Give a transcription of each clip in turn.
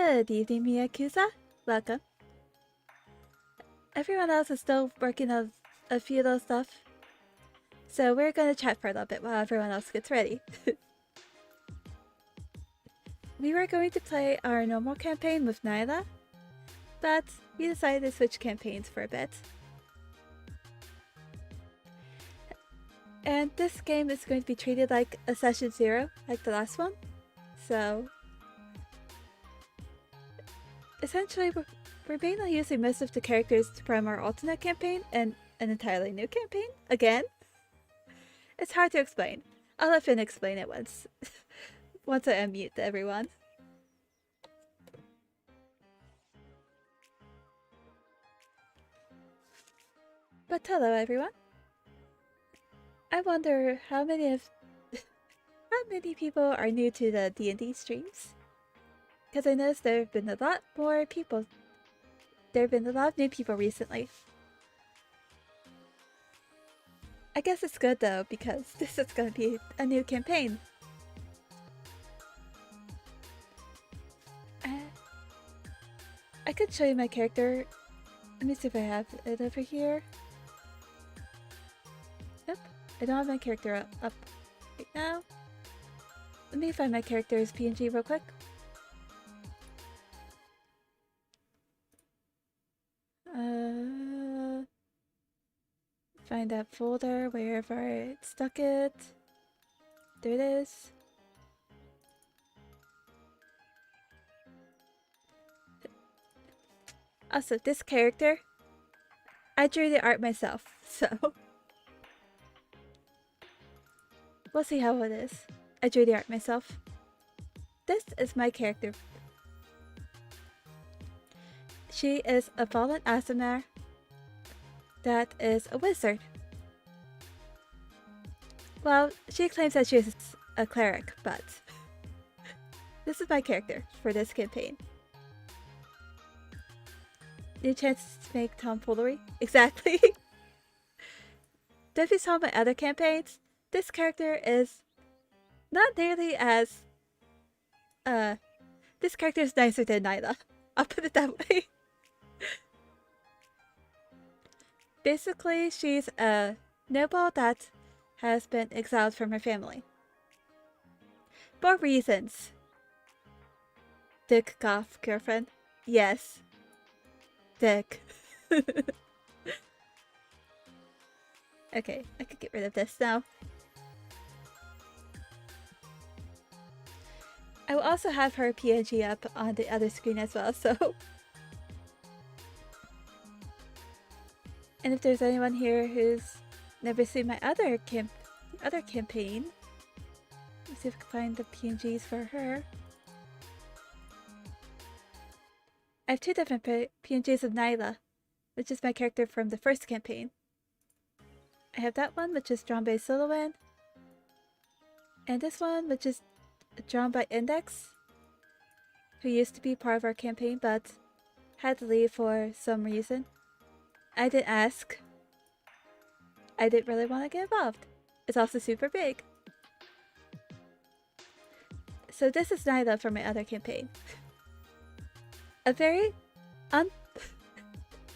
Good evening, Miyakusa. Welcome. Everyone else is still working on a few little stuff, so we're gonna chat for a little bit while everyone else gets ready. We were going to play our normal campaign with Nyla, but we decided to switch campaigns for a bit. And this game is going to be treated like a session 0, like the last one. So, essentially, we're mainly using most of the characters from our alternate campaign and an entirely new campaign, again. It's hard to explain. I'll let Finn explain it once I unmute everyone. But hello everyone. I wonder how many people are new to the D&D streams? Because I noticed there have been a lot more people. There have been a lot of new people recently. I guess it's good though, because this is going to be a new campaign. I could show you my character. Let me see if I have it over here. Nope, I don't have my character up right now. Let me find my character's PNG real quick. Find that folder wherever I stuck it. There it is. Also, this character, I drew the art myself, so we'll see how it is. I drew the art myself. This is my character. She is a fallen Aasimar that is a wizard. Well, she claims that she is a cleric, but this is my character for this campaign. New chances to make tomfoolery? Exactly. If you saw my other campaigns, this character is not nearly as... this character is nicer than Nyla. I'll put it that way. Basically, she's a noble that has been exiled from her family. For reasons. Dick Goth girlfriend. Yes. Dick. Okay, I could get rid of this now. I will also have her PNG up on the other screen as well, so... And if there's anyone here who's never seen my other campaign, let's see if I can find the PNGs for her. I have two different PNGs of Nyla, which is my character from the first campaign. I have that one, which is drawn by Solowan, and this one, which is drawn by Index, who used to be part of our campaign but had to leave for some reason. I didn't ask. I didn't really want to get involved. It's also super big. So this is Nyla from my other campaign. A very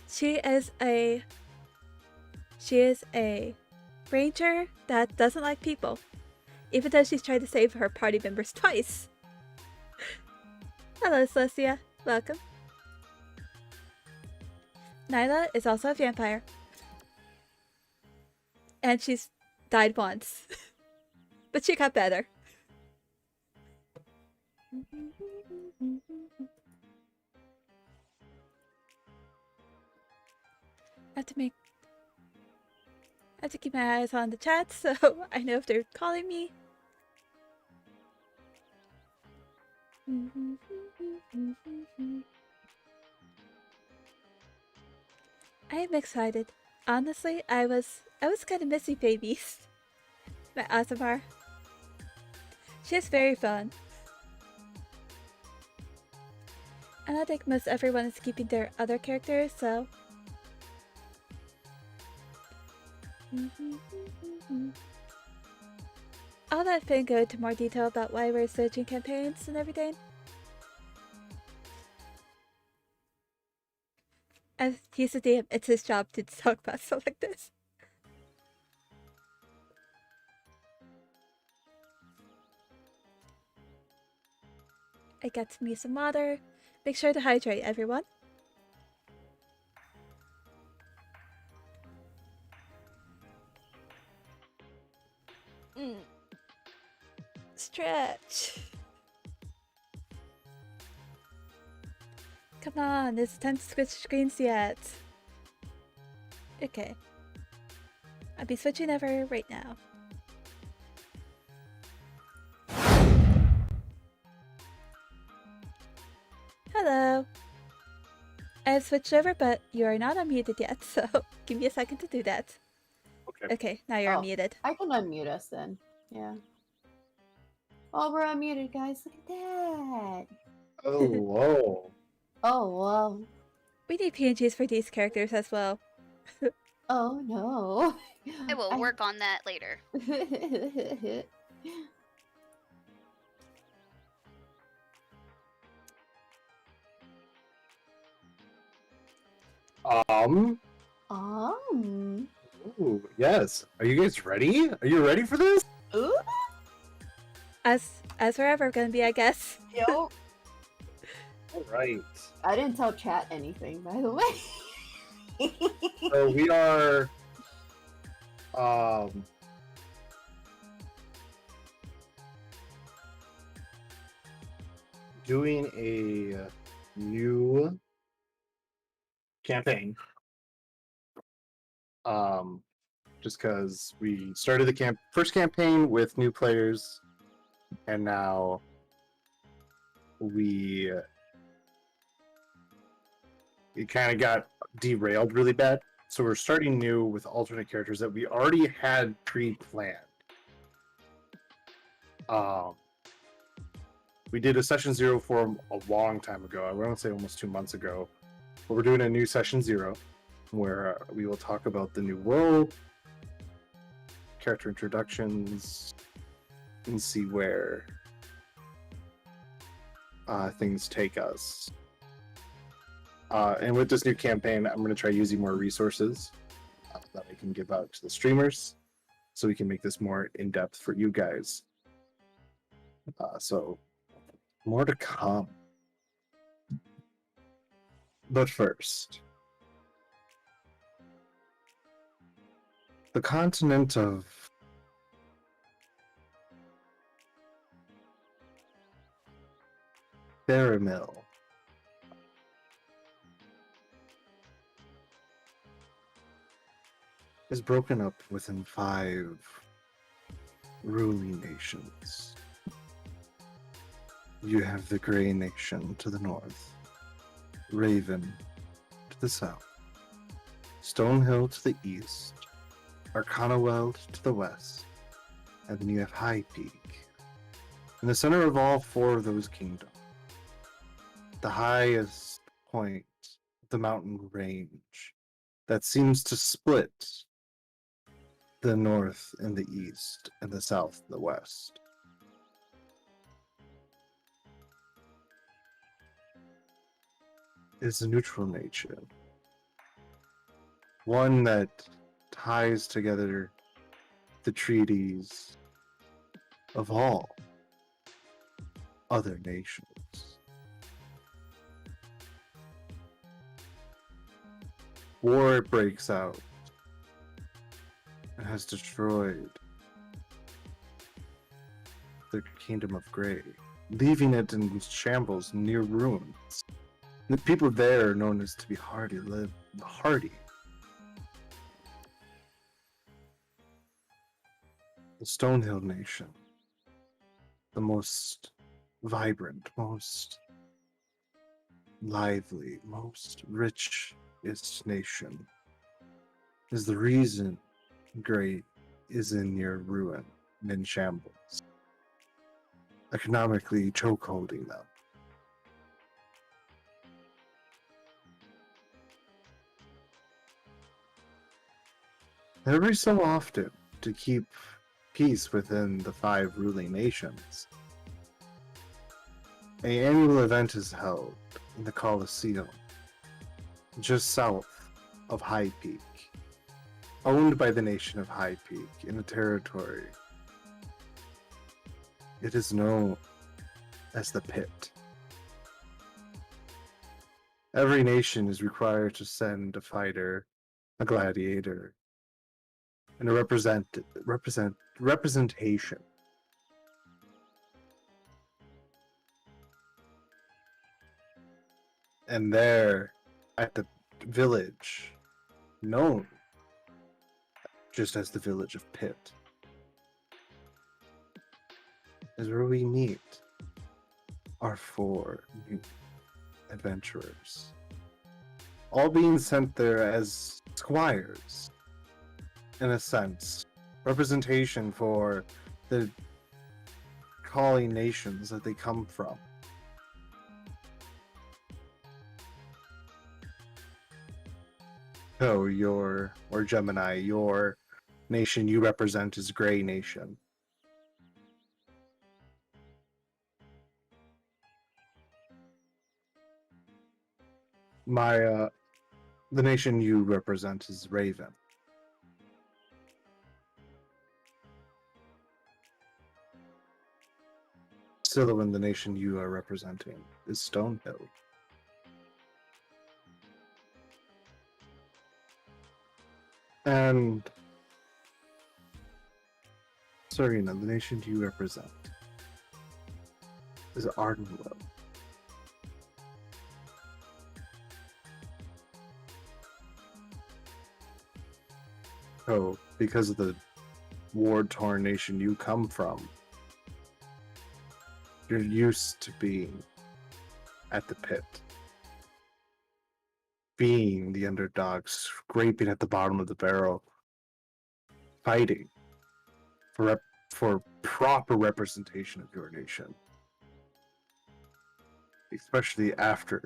She is a ranger that doesn't like people, even though she's tried to save her party members twice. Hello, Celestia. Welcome. Nyla is also a vampire. And she's died once. But she got better. I have to keep my eyes on the chat so I know if they're calling me. I am excited. Honestly, I was kind of missing Faemys. My Aasimar. She's very fun. And I think most everyone is keeping their other characters, so... I'll let Finn go into more detail about why we're switching campaigns and everything. As he's a DM, it's his job to talk about stuff like this. I got me some water. Make sure to hydrate, everyone. Stretch. Come on, is it time to switch screens yet? Okay. I'll be switching over right now. Hello. I have switched over, but you are not unmuted yet, so give me a second to do that. Okay, now you're unmuted. I can unmute us then. Yeah. Oh, we're unmuted, guys. Look at that. Oh, whoa. Oh, wow. We need PNGs for these characters as well. Oh, no. I will work on that later. Ooh, yes. Are you guys ready? Are you ready for this? Ooh. As we're ever gonna be, I guess. Yo. All right. I didn't tell chat anything, by the way. So we are doing a new campaign. Just because we started the first campaign with new players, and now it kind of got derailed really bad. So we're starting new with alternate characters that we already had pre-planned. We did a session 0 for a long time ago. I want to say almost 2 months ago. But we're doing a new session 0 where we will talk about the new world, character introductions, and see where things take us. And with this new campaign, I'm going to try using more resources that I can give out to the streamers so we can make this more in-depth for you guys. So, more to come. But first, the continent of Faemys is broken up within 5 ruling nations. You have the Grey Nation to the north, Raven to the south, Stonehill to the east, Arcanaweld to the west, and then you have High Peak. In the center of all 4 of those kingdoms, the highest point of the mountain range that seems to split the north and the east and the south and the west. Is a neutral nation. One that ties together the treaties of all other nations. War breaks out and has destroyed the Kingdom of Grey, leaving it in shambles near ruins. The people there are known as to be hardy. The Stonehill Nation, the most vibrant, most lively, most richest nation, is the reason Grey is in near ruin and in shambles, economically chokeholding them. Every so often, to keep peace within the 5 ruling nations, an annual event is held in the Colosseum just south of High Peak, owned by the nation of High Peak in a territory. It is known as the Pit. Every nation is required to send a fighter, a gladiator, and a representation. And there, at the village, known just as the village of Pit, is where we meet our 4 new adventurers, all being sent there as squires, in a sense, representation for the calling nations that they come from. So or Gemini, your nation you represent is Grey Nation. Maya, the nation you represent is Raven. Sylvan, the nation you are representing is Stonehill. And Serena, the nation you represent is Ardenwell. So, because of the war-torn nation you come from, you're used to being at the pit. Being the underdog, scraping at the bottom of the barrel, fighting for proper representation of your nation. Especially after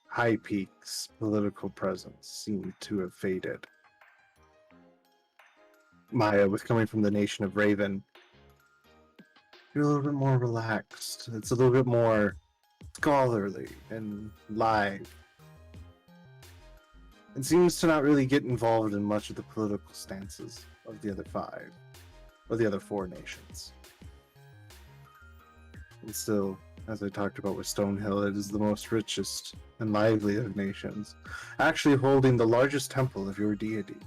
High Peak's political presence seemed to have faded. Maya, with coming from the nation of Raven, you're a little bit more relaxed. It's a little bit more scholarly and live. It seems to not really get involved in much of the political stances of the other 5, or the other 4 nations. And still, as I talked about with Stonehill, it is the most richest and lively of nations, actually holding the largest temple of your deity.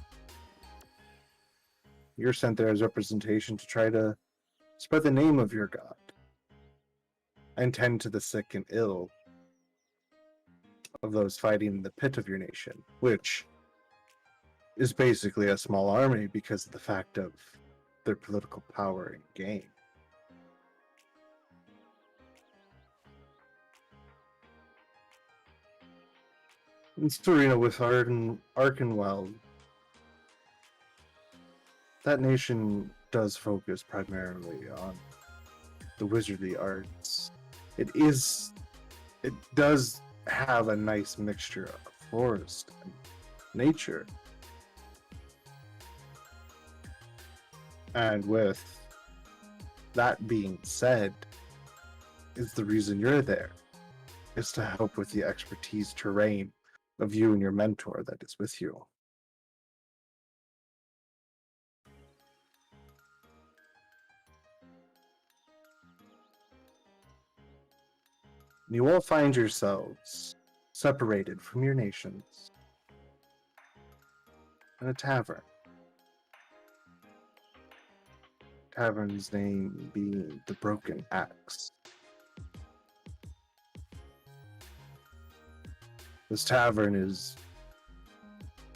You're sent there as representation to try to spread the name of your god and tend to the sick and ill of those fighting in the pit of your nation, which is basically a small army because of the fact of their political power and gain. In Storina with Arkenweld, that nation does focus primarily on the wizardly arts. It does have a nice mixture of forest and nature. And with that being said, is the reason you're there, is to help with the expertise terrain of you and your mentor that is with you. You all find yourselves separated from your nations in a tavern. Tavern's name being the Broken Axe. This tavern is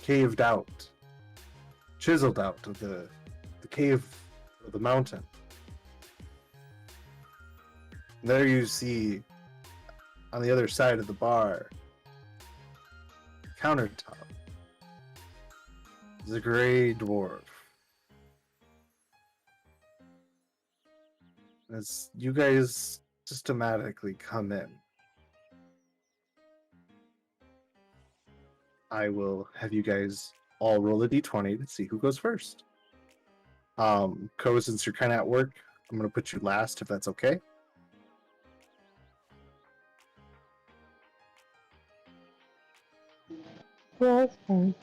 caved out, chiseled out of the cave of the mountain. There you see, on the other side of the bar, countertop, is a gray dwarf. As you guys systematically come in, I will have you guys all roll a d20 to see who goes first. Ko, since you're kind of at work, I'm going to put you last if that's okay. Yeah, it's fine.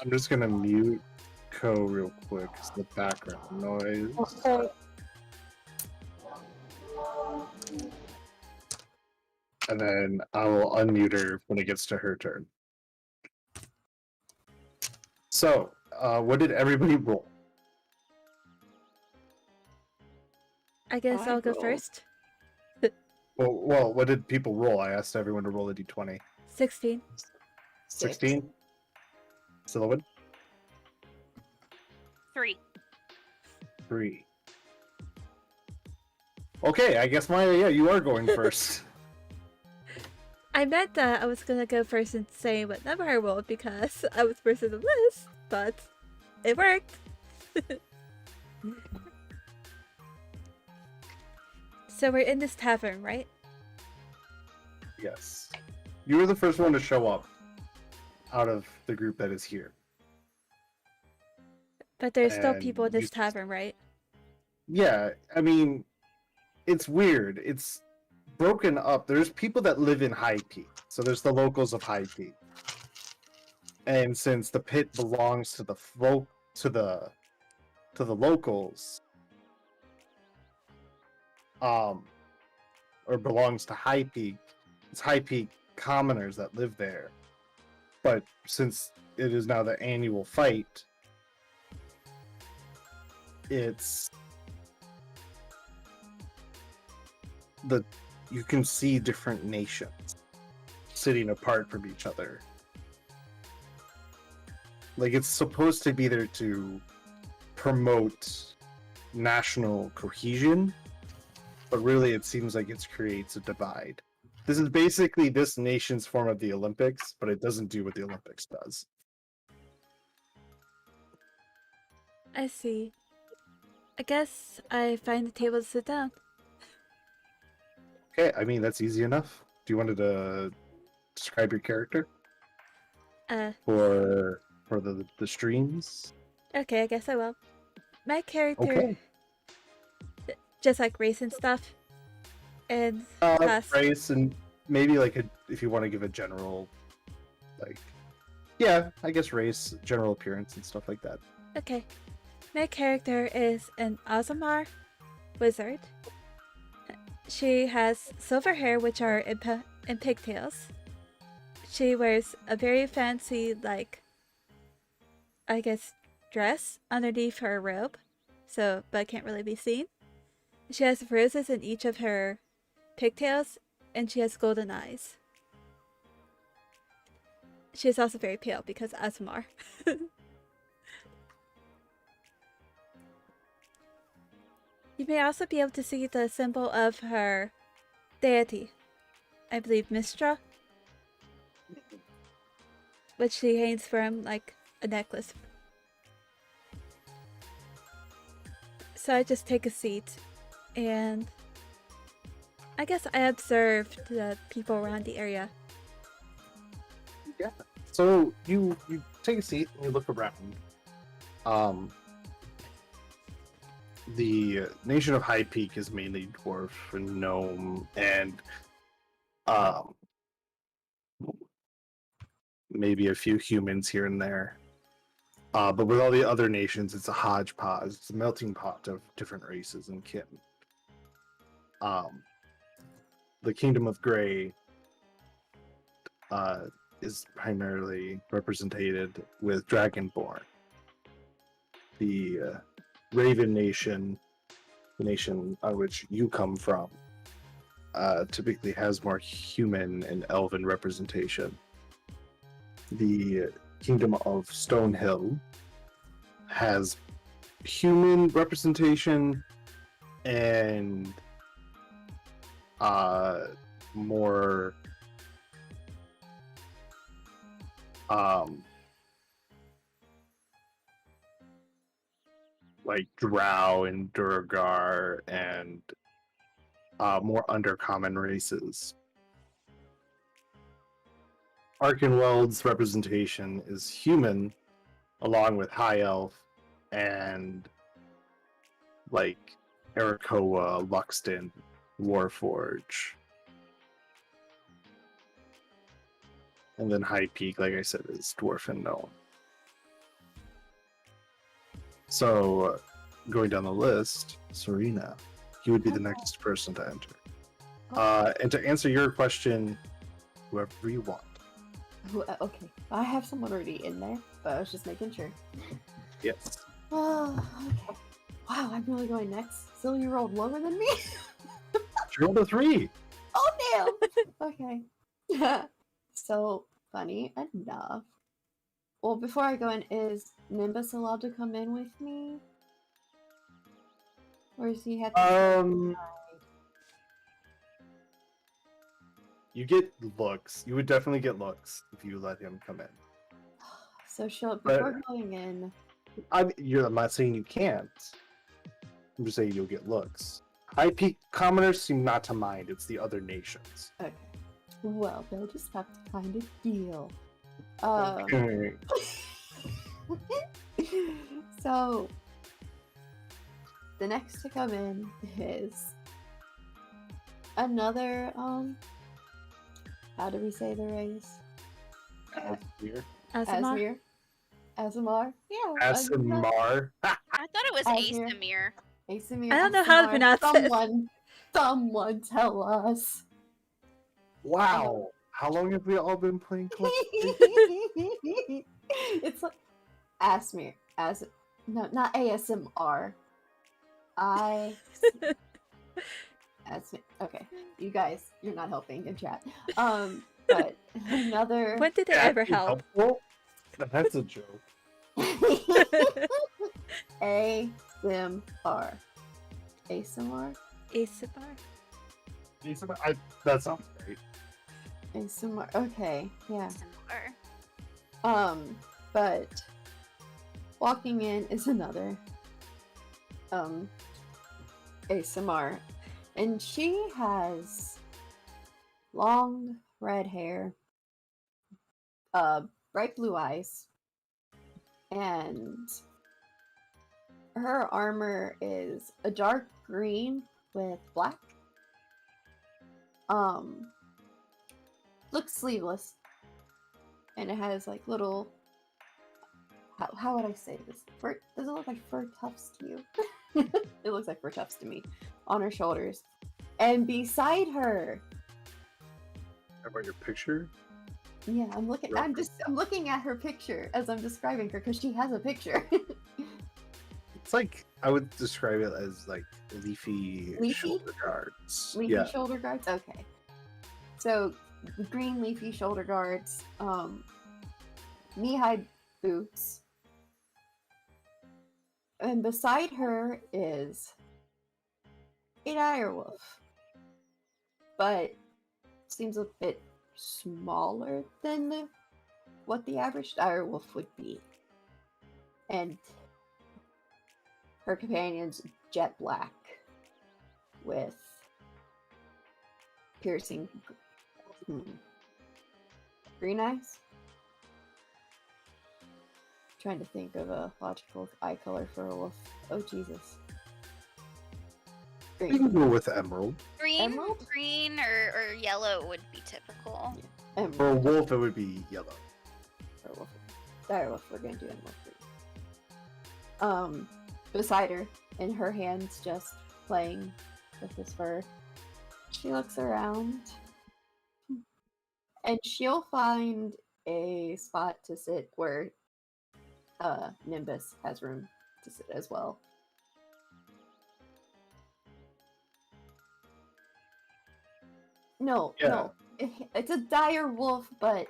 I'm just gonna mute Co real quick because the background noise. Okay. And then I will unmute her when it gets to her turn. So, what did everybody roll? I guess I I'll go rolled. first. Well, what did people roll? I asked everyone to roll a d20. 16. 16? Sylvan? 3. 3. Okay, I guess Maya, yeah, you are going first. I meant that I was gonna go first and say what number I rolled because I was first in the list, but it worked. So we're in this tavern, right? Yes. You were the first one to show up out of the group that is here. But there's still And people in you- this tavern, right? Yeah, I mean, it's weird. It's broken up. There's people that live in High Peak. So there's the locals of High Peak. And since the pit belongs to the locals, or belongs to High Peak, it's High Peak commoners that live there. But since it is now the annual fight, it's you can see different nations sitting apart from each other. Like, it's supposed to be there to promote national cohesion, but really it seems like it creates a divide. This is basically this nation's form of the Olympics, but it doesn't do what the Olympics does. I see. I guess I find a table to sit down. Okay, I mean, that's easy enough. Do you want to describe your character for the streams? Okay, I guess I will. My character, Okay. just like race and stuff, and class. Race and maybe if you want to give a general, yeah, I guess race, general appearance and stuff like that. Okay. My character is an Aasimar wizard. She has silver hair, which are in pigtails. She wears a very fancy, I guess, dress underneath her robe, but can't really be seen. She has roses in each of her pigtails, and she has golden eyes. She is also very pale because Aasimar. You may also be able to see the symbol of her deity, I believe Mistra, which she hangs from like a necklace. So I just take a seat, and I guess I observed the people around the area. Yeah. So you take a seat and you look around. The nation of High Peak is mainly dwarf and gnome, and maybe a few humans here and there. But with all the other nations, it's a hodgepodge. It's a melting pot of different races and kin. The Kingdom of Grey is primarily represented with Dragonborn. The Raven Nation, the nation on which you come from, typically has more human and elven representation. The Kingdom of Stonehill has human representation and more like Drow and Durgar and more undercommon races. Arkenweld's representation is human, along with High Elf and like Arakoa, Luxton, Warforge. And then High Peak, like I said, is Dwarf and Gnome. So, going down the list, Serena, you would be the next person to enter. And to answer your question, whoever you want. Okay, I have someone already in there, but I was just making sure. Yes. Oh, okay. Wow, I'm really going next. So you rolled lower than me? She rolled a 3. Oh, damn! Okay. So, funny enough. Well, before I go in, is Nimbus allowed to come in with me? Or is he have to You get looks. You would definitely get looks if you let him come in. So she'll, But- before going in... I'm not saying you can't. I'm just saying you'll get looks. High Peak commoners seem not to mind. It's the other nations. Okay. Well, they'll just have to find a deal. Okay. So, the next to come in is another, how do we say the race? Asmir. Aasimar? Aasimar? Yeah. Asimar. I thought it was Aasimar. Aasimar. Aasimar. I don't know how to Aasimar. pronounce it. Someone tell us. Wow. How long have we all been playing collectively? It's like Aasimar. No, not ASMR. Aasimar. Okay, you guys, you're not helping in chat. But another When did they ever help? Helpful? That's a joke. ASMR. ASMR? Aasimar? That sounds great. ASMR. Okay, yeah. Similar. But walking in is another ASMR. And she has long red hair, bright blue eyes, and her armor is a dark green with black. Looks sleeveless, and it has like little. How would I say this? Does it look like fur tufts to you? It looks like fur tufts to me on her shoulders, and beside her. How about your picture? Yeah, I'm looking. I'm looking at her picture as I'm describing her because she has a picture. It's like, I would describe it as like leafy? Shoulder guards. Leafy Yeah. shoulder guards. Okay, so green leafy shoulder guards, knee-high boots, and beside her is a direwolf, but seems a bit smaller than what the average direwolf would be, and her companion's jet black with piercing green eyes. Trying to think of a logical eye color for a wolf. Oh Jesus. You can go with emerald. Green, Emerald? green or yellow would be typical. Emerald. For a wolf, it would be yellow. Or wolf. Direwolf, we're gonna do emerald green. Beside her, in her hands just playing with his fur. She looks around. And she'll find a spot to sit where Nimbus has room to sit as well. No, Yeah. no. It's a dire wolf, but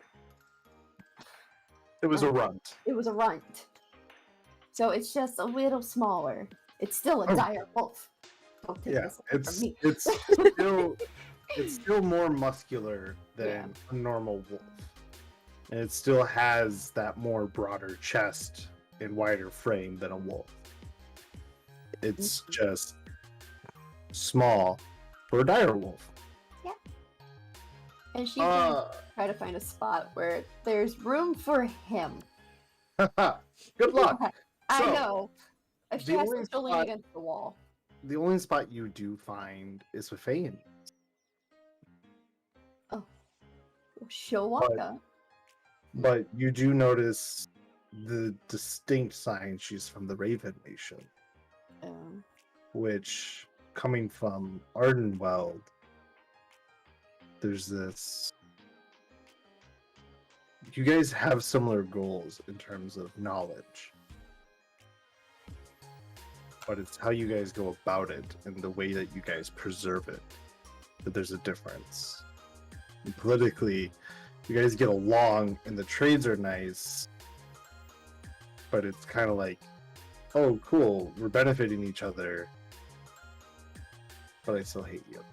It was a runt. it was a runt. So it's just a little smaller. It's still a Oh. dire wolf. Don't take Yeah, this away from me. it's still more muscular than a normal wolf, and it still has that more broader chest and wider frame than a wolf. It's just small for a dire wolf. And she can try to find a spot where there's room for him. Good luck. I So, know. If she the has only to lean spot- against the wall. The only spot you do find is with Faemys. She'll walk But- up. But you do notice the distinct sign she's from the Raven Nation, which, coming from Ardenweld, there's this. You guys have similar goals in terms of knowledge, but it's how you guys go about it and the way that you guys preserve it that there's a difference. And politically, you guys get along and the trades are nice, but it's kind of like, oh, cool, we're benefiting each other, but I still hate you.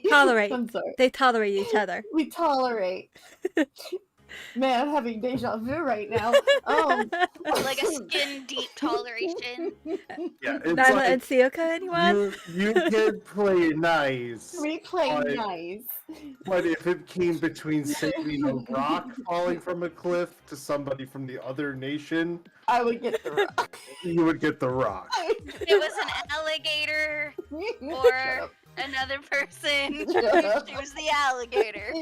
Tolerate. I'm sorry. They tolerate each other. We tolerate. Man, I'm having deja vu right now. Like a skin deep toleration. Yeah, it's Nyla like and Sioka, anyone? you can play nice, we play but- nice. but if it came between saving a rock falling from a cliff to somebody from the other nation, I would get the rock. you would get the rock. It was an alligator or another person. Shut up. Choose the alligator.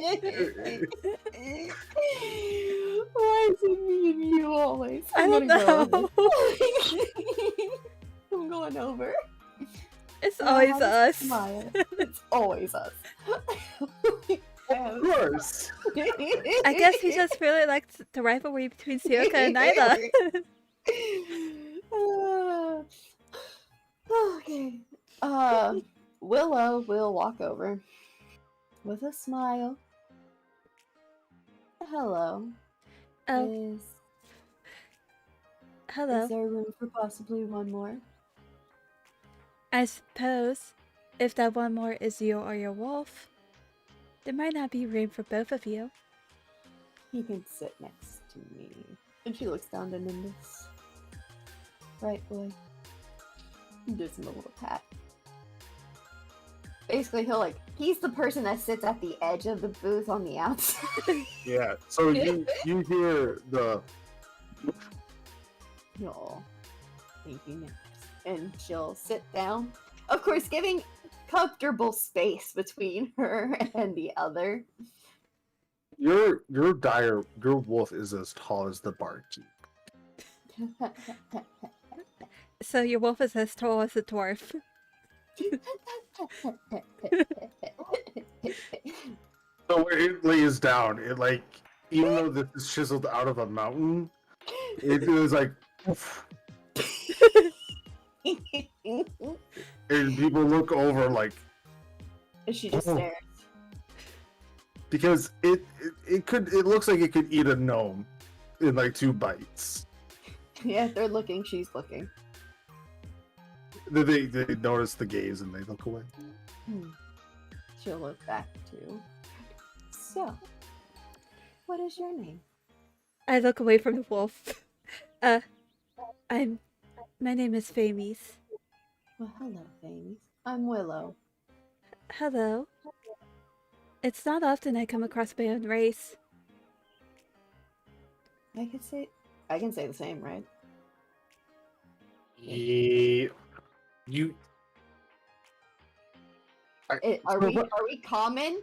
Why is it me and you always? I don't gonna go know. over. I'm going over. It's always How does us. Maya? It's always us. Of course. I guess he just really liked the rivalry between Sioka and Nyla. Okay. Willow will walk over with a smile. Hello. Oh, Is hello. there room for possibly one more? I suppose if that one more is you or your wolf, there might not be room for both of you. He can sit next to me. And she looks down to Nimbus. Right, boy. He gives him a little pat. Basically, he's the person that sits at the edge of the booth on the outside. Yeah. So you hear the No. Thank you, Nimbus. And she'll sit down. Of course, giving comfortable space between her and the other. your wolf is as tall as the barkeep. So your wolf is as tall as a dwarf. So where it lays down, it like, even though this is chiseled out of a mountain, it was like, oof. And people look over like, And she just Oh. stares. because it looks like it could eat a gnome in like 2 bites. Yeah, they're looking, she's looking. They notice the gaze and they look away. She'll look back too. So, what is your name? I look away from the wolf. My name is Faemys. Well, hello, Faemys. I'm Willow. Hello. It's not often I come across my own race. I can say the same, right? You. Are we common?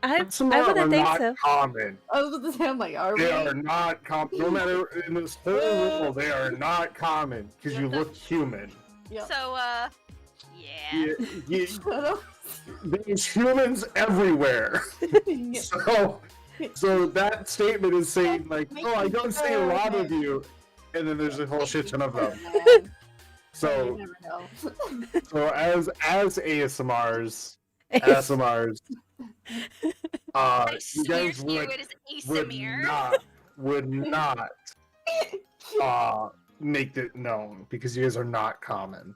I Aasimar are wouldn't think not so. common. I was about to say, I'm like, are They we? are not common. No matter in this whole world, they are not common because you look human. Yep. So, yeah. Shut up. There's humans everywhere. So that statement is saying like, oh, I don't see a lot of you, and then there's a whole shit ton of them. Man, So you never know. so as Aasimars, I you swear guys to you, would it is Aasimar. not make it known because you guys are not common.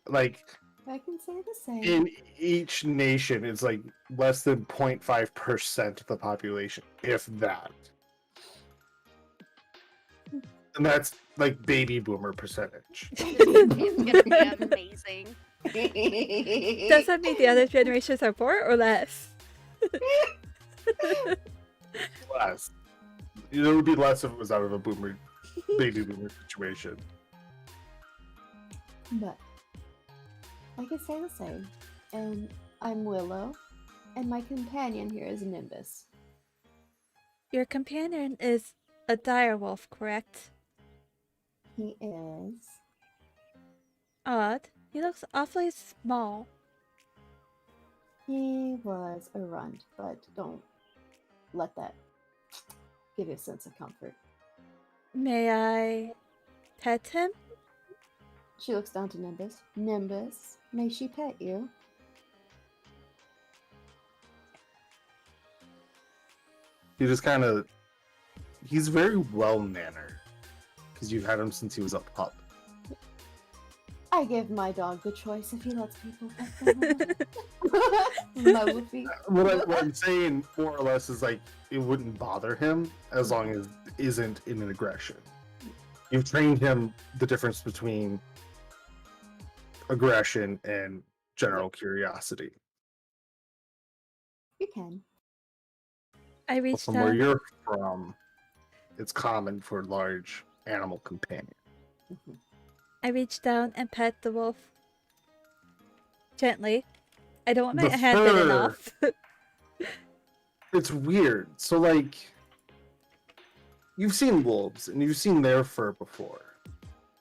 Like I can say the same. in each nation, it's like less than 0.5% of the population, if that. And that's like baby boomer percentage. It's gonna be amazing. Does that mean the other generations are more or less? Less. It would be less if it was out of a baby boomer situation. But I could say the same. And I'm Willow, and my companion here is Nimbus. Your companion is a direwolf, correct? He is. Odd. He looks awfully small. He was a runt, but don't let that give you a sense of comfort. May I pet him? She looks down to Nimbus. Nimbus, may she pet you? He just kind of. He's very well mannered. Because you've had him since he was a pup. I give my dog the choice if he lets people pet them. My Woofy. What I'm saying, more or less, is like, it wouldn't bother him as long as it isn't in an aggression. You've trained him the difference between aggression and general curiosity. You can. I But reached from where down. you're from, it's common for large animal companions. Mhm. I reached down and pet the wolf. Gently. I don't want my The hand bitten fur- off. It's weird. So, like, you've seen wolves and you've seen their fur before,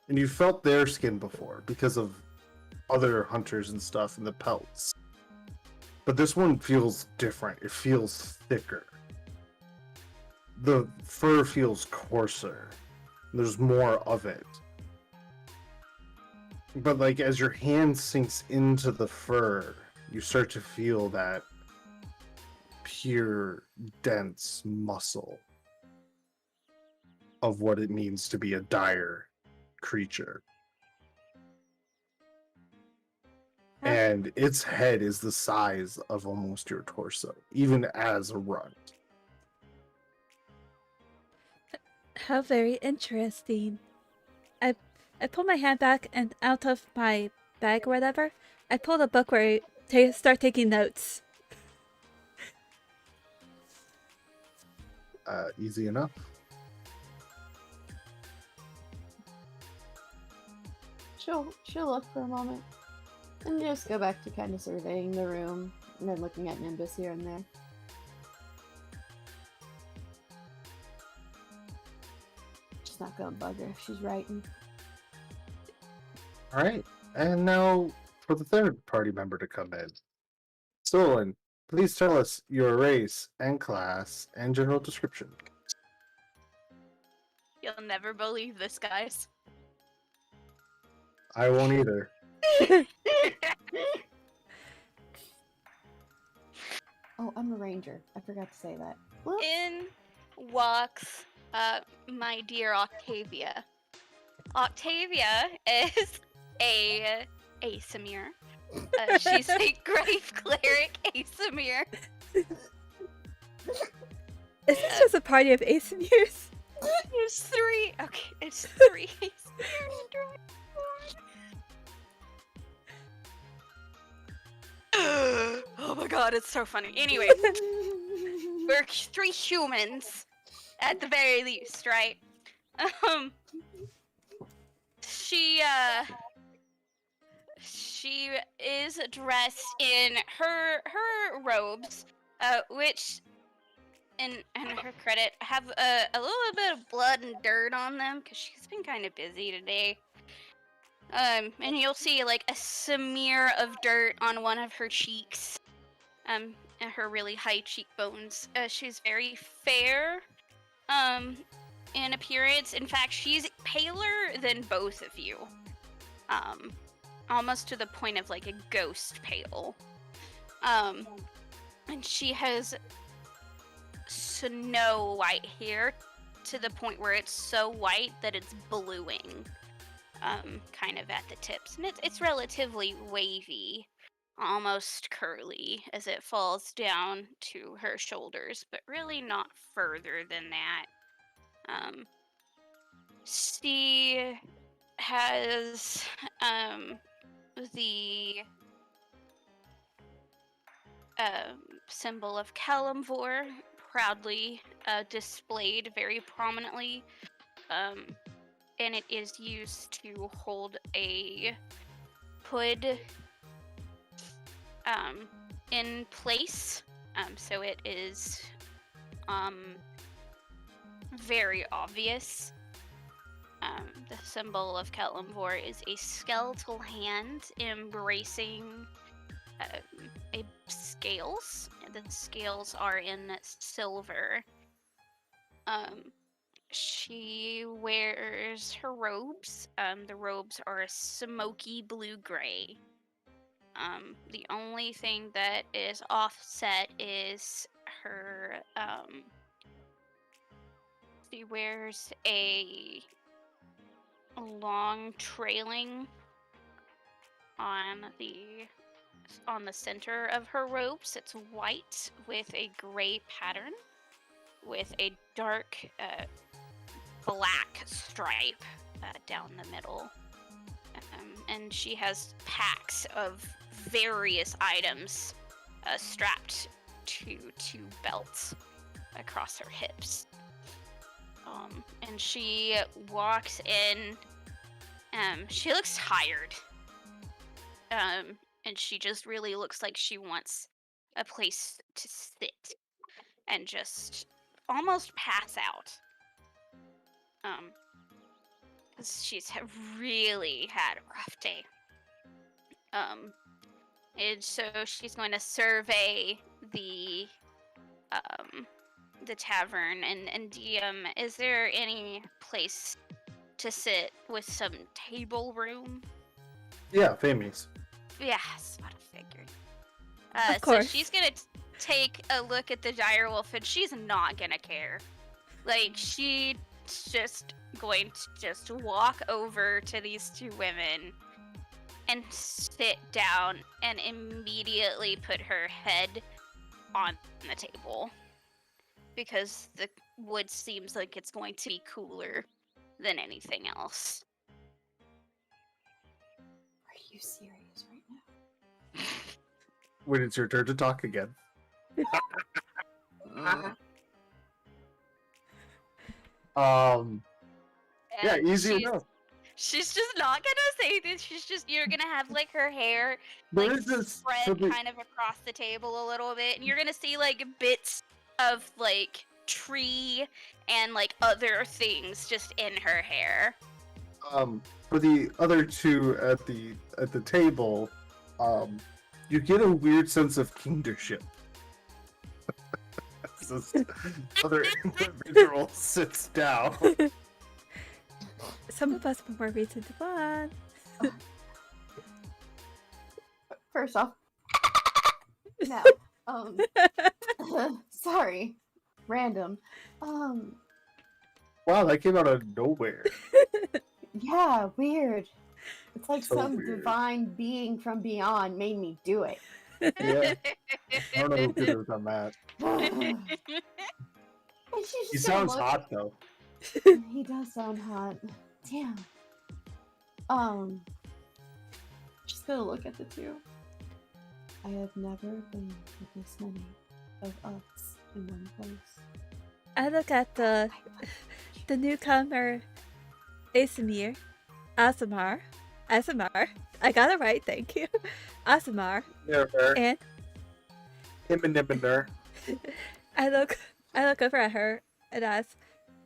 and you've felt their skin before because of other hunters and stuff and the pelts. But this one feels different. It feels thicker. The fur feels coarser. There's more of it. But like as your hand sinks into the fur, you start to feel that pure, dense muscle of what it means to be a dire creature. And its head is the size of almost your torso, even as a runt. How very interesting. I pull my hand back and out of my bag or whatever, I pull a book where I start taking notes. Easy enough. She'll look for a moment and just go back to kind of surveying the room and then looking at Nimbus here and there. She's not gonna bug her if she's writing. All right. And now for the third party member to come in. Stolen, please tell us your race and class and general description. You'll never believe this, guys. I won't either. Oh, I'm a ranger. I forgot to say that. Whoops. In walks my dear Octavia. Octavia is a Aasimar. She's a grave cleric Aasimar. Is this just a party of Aasimars? There's three. Okay, it's three Aasimar. Oh my god, it's so funny. Anyway, we're three humans, at the very least, right? She is dressed in her robes, which, in her credit, have a little bit of blood and dirt on them because she's been kind of busy today. And you'll see like a smear of dirt on one of her cheeks, and her really high cheekbones. She's very fair, in appearance. In fact, she's paler than both of you. Almost to the point of like a ghost pale. And she has snow white hair to the point where it's so white that it's bluing, kind of at the tips. And it's relatively wavy, almost curly as it falls down to her shoulders, but really not further than that. She has the symbol of Kalimvor proudly displayed very prominently, and it is used to hold a hood in place. So it is very obvious. The symbol of Kalimvor is a skeletal hand embracing a scales. The scales are in silver. She wears her robes. The robes are a smoky blue-gray. The only thing that is offset is her, she wears a long trailing on the center of her robes. It's white with a gray pattern with a dark black stripe down the middle. And she has packs of various items strapped to two belts across her hips. And she walks in. She looks tired. And she just really looks like she wants a place to sit and just almost pass out. Because she's really had a rough day. And so she's going to survey the tavern and DM. Is there any place to sit with some table room? Yeah, Faemys. Yeah, that's what I figured. Of course. So she's gonna take a look at the direwolf, and she's not gonna care. Like, she's just going to just walk over to these two women and sit down and immediately put her head on the table. Because the wood seems like it's going to be cooler than anything else. Are you serious right now? When it's your turn to talk again. Yeah, And easy enough. She's just not gonna say this. You're gonna have like her hair There like is this spread something- kind of across the table a little bit, and you're gonna see like bits of like tree and like other things just in her hair. For the other two at the table, you get a weird sense of kingship. This other individual sits down. Some of us have more reason to bond. First off, no. Sorry, random. Wow, that came out of nowhere. Yeah, weird. It's like So some weird. divine being from beyond made me do it. Yeah, I don't know who could have done that. And she's He just gonna sounds look- hot though. He does sound hot. Damn. Just gonna look at the two. I have never been with this many of us in one place. I look at the newcomer, Aasimar. Aasimar. I got it right, thank you. Aasimar. And Him and Nimbinder. I look over at her and ask,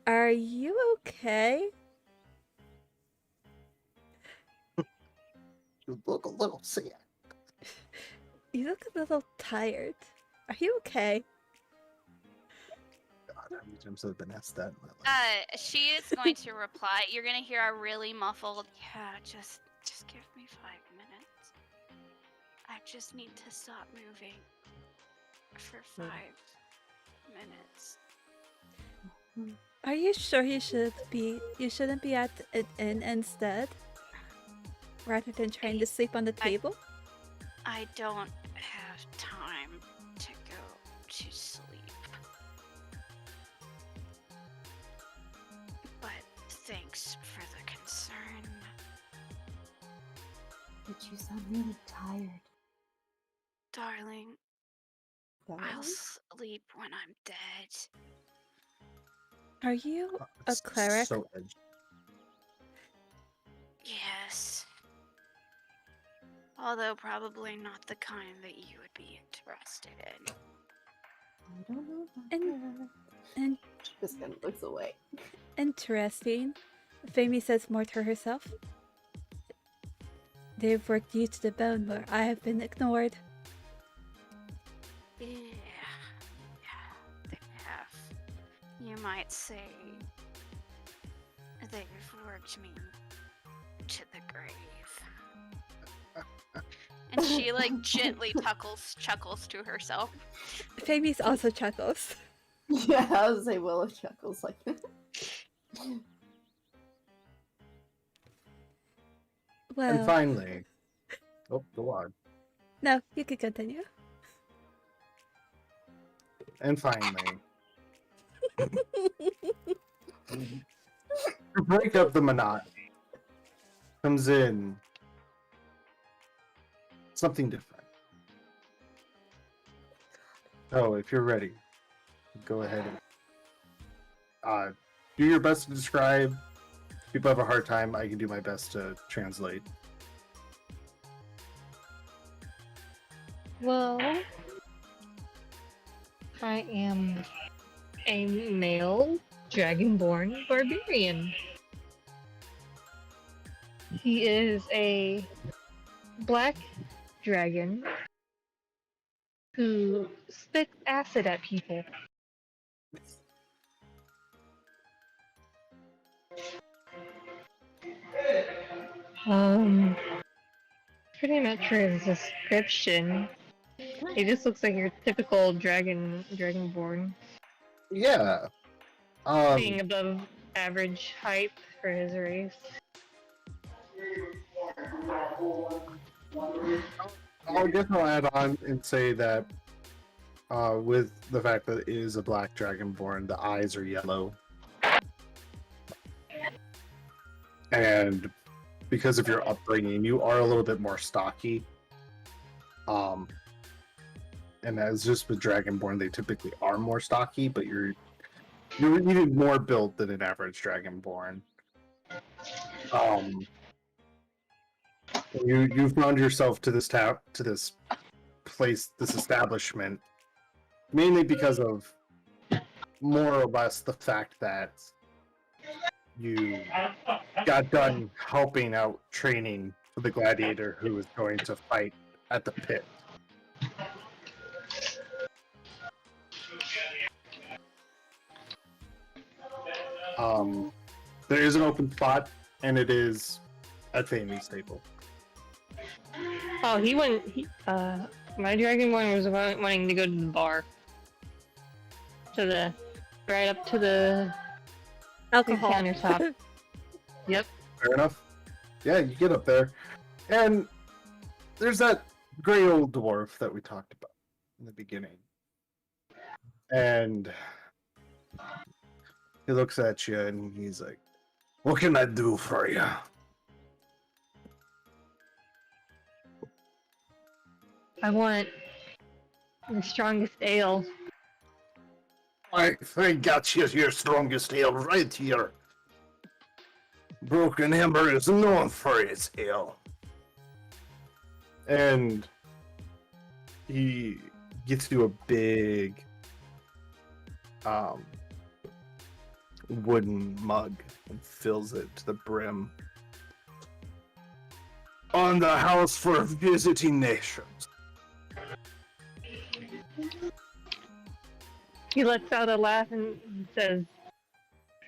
"Are you okay?" You look a little sick. You look a little tired. Are you okay? God, how many times have I been asked that in my life? She is going to reply. You're gonna hear a really muffled, yeah, just give me 5 minutes. I just need to stop moving for 5 minutes. Are you sure you shouldn't be at an inn instead? Rather than trying to sleep on the table? I don't have time to go to sleep. But thanks for the concern. But you sound really tired. Darling, I'll Darling? sleep when I'm dead. Are you a It's cleric? So edgy. Yes. Although probably not the kind that you would be interested in. I don't know about And- that. and- Just kind of looks away. Interesting. Faemys says more to herself. They've worked you to the bone where I have been ignored. Yeah, they have. You might say they've worked me to the grave. And she like gently chuckles to herself. Faemys also chuckles. Yeah, I was gonna say Willow chuckles like Well, And finally, oh, go on. no, you could continue. And finally, to break up the monotony, comes in something different. Oh, if you're ready, go ahead and do your best to describe. If people have a hard time, I can do my best to translate. Well, I am a male Dragonborn barbarian. He is a black dragon who spits acid at people. Pretty much for his description, he just looks like your typical dragonborn, Yeah. being above average height for his race. I guess I'll add on and say that with the fact that it is a black dragonborn, the eyes are yellow. And because of your upbringing, you are a little bit more stocky. And as just with dragonborn, they typically are more stocky, but you're even more built than an average dragonborn. You found yourself to this place, this establishment, mainly because of more or less the fact that you got done helping out training for the gladiator who was going to fight at the pit. There is an open spot, and it is at Faemys' table. Oh, my dragonborn was wanting to go to the bar. Right up to the Alcohol. countertop. Yep. Fair enough. Yeah, you get up there, and there's that gray old dwarf that we talked about in the beginning. And he looks at you and he's like, "What can I do for you?" I want the strongest ale. I got you your strongest ale right here. Broken Ember is known for its ale. And he gets you a big wooden mug and fills it to the brim. On the house for visiting nations. He lets out a laugh and says,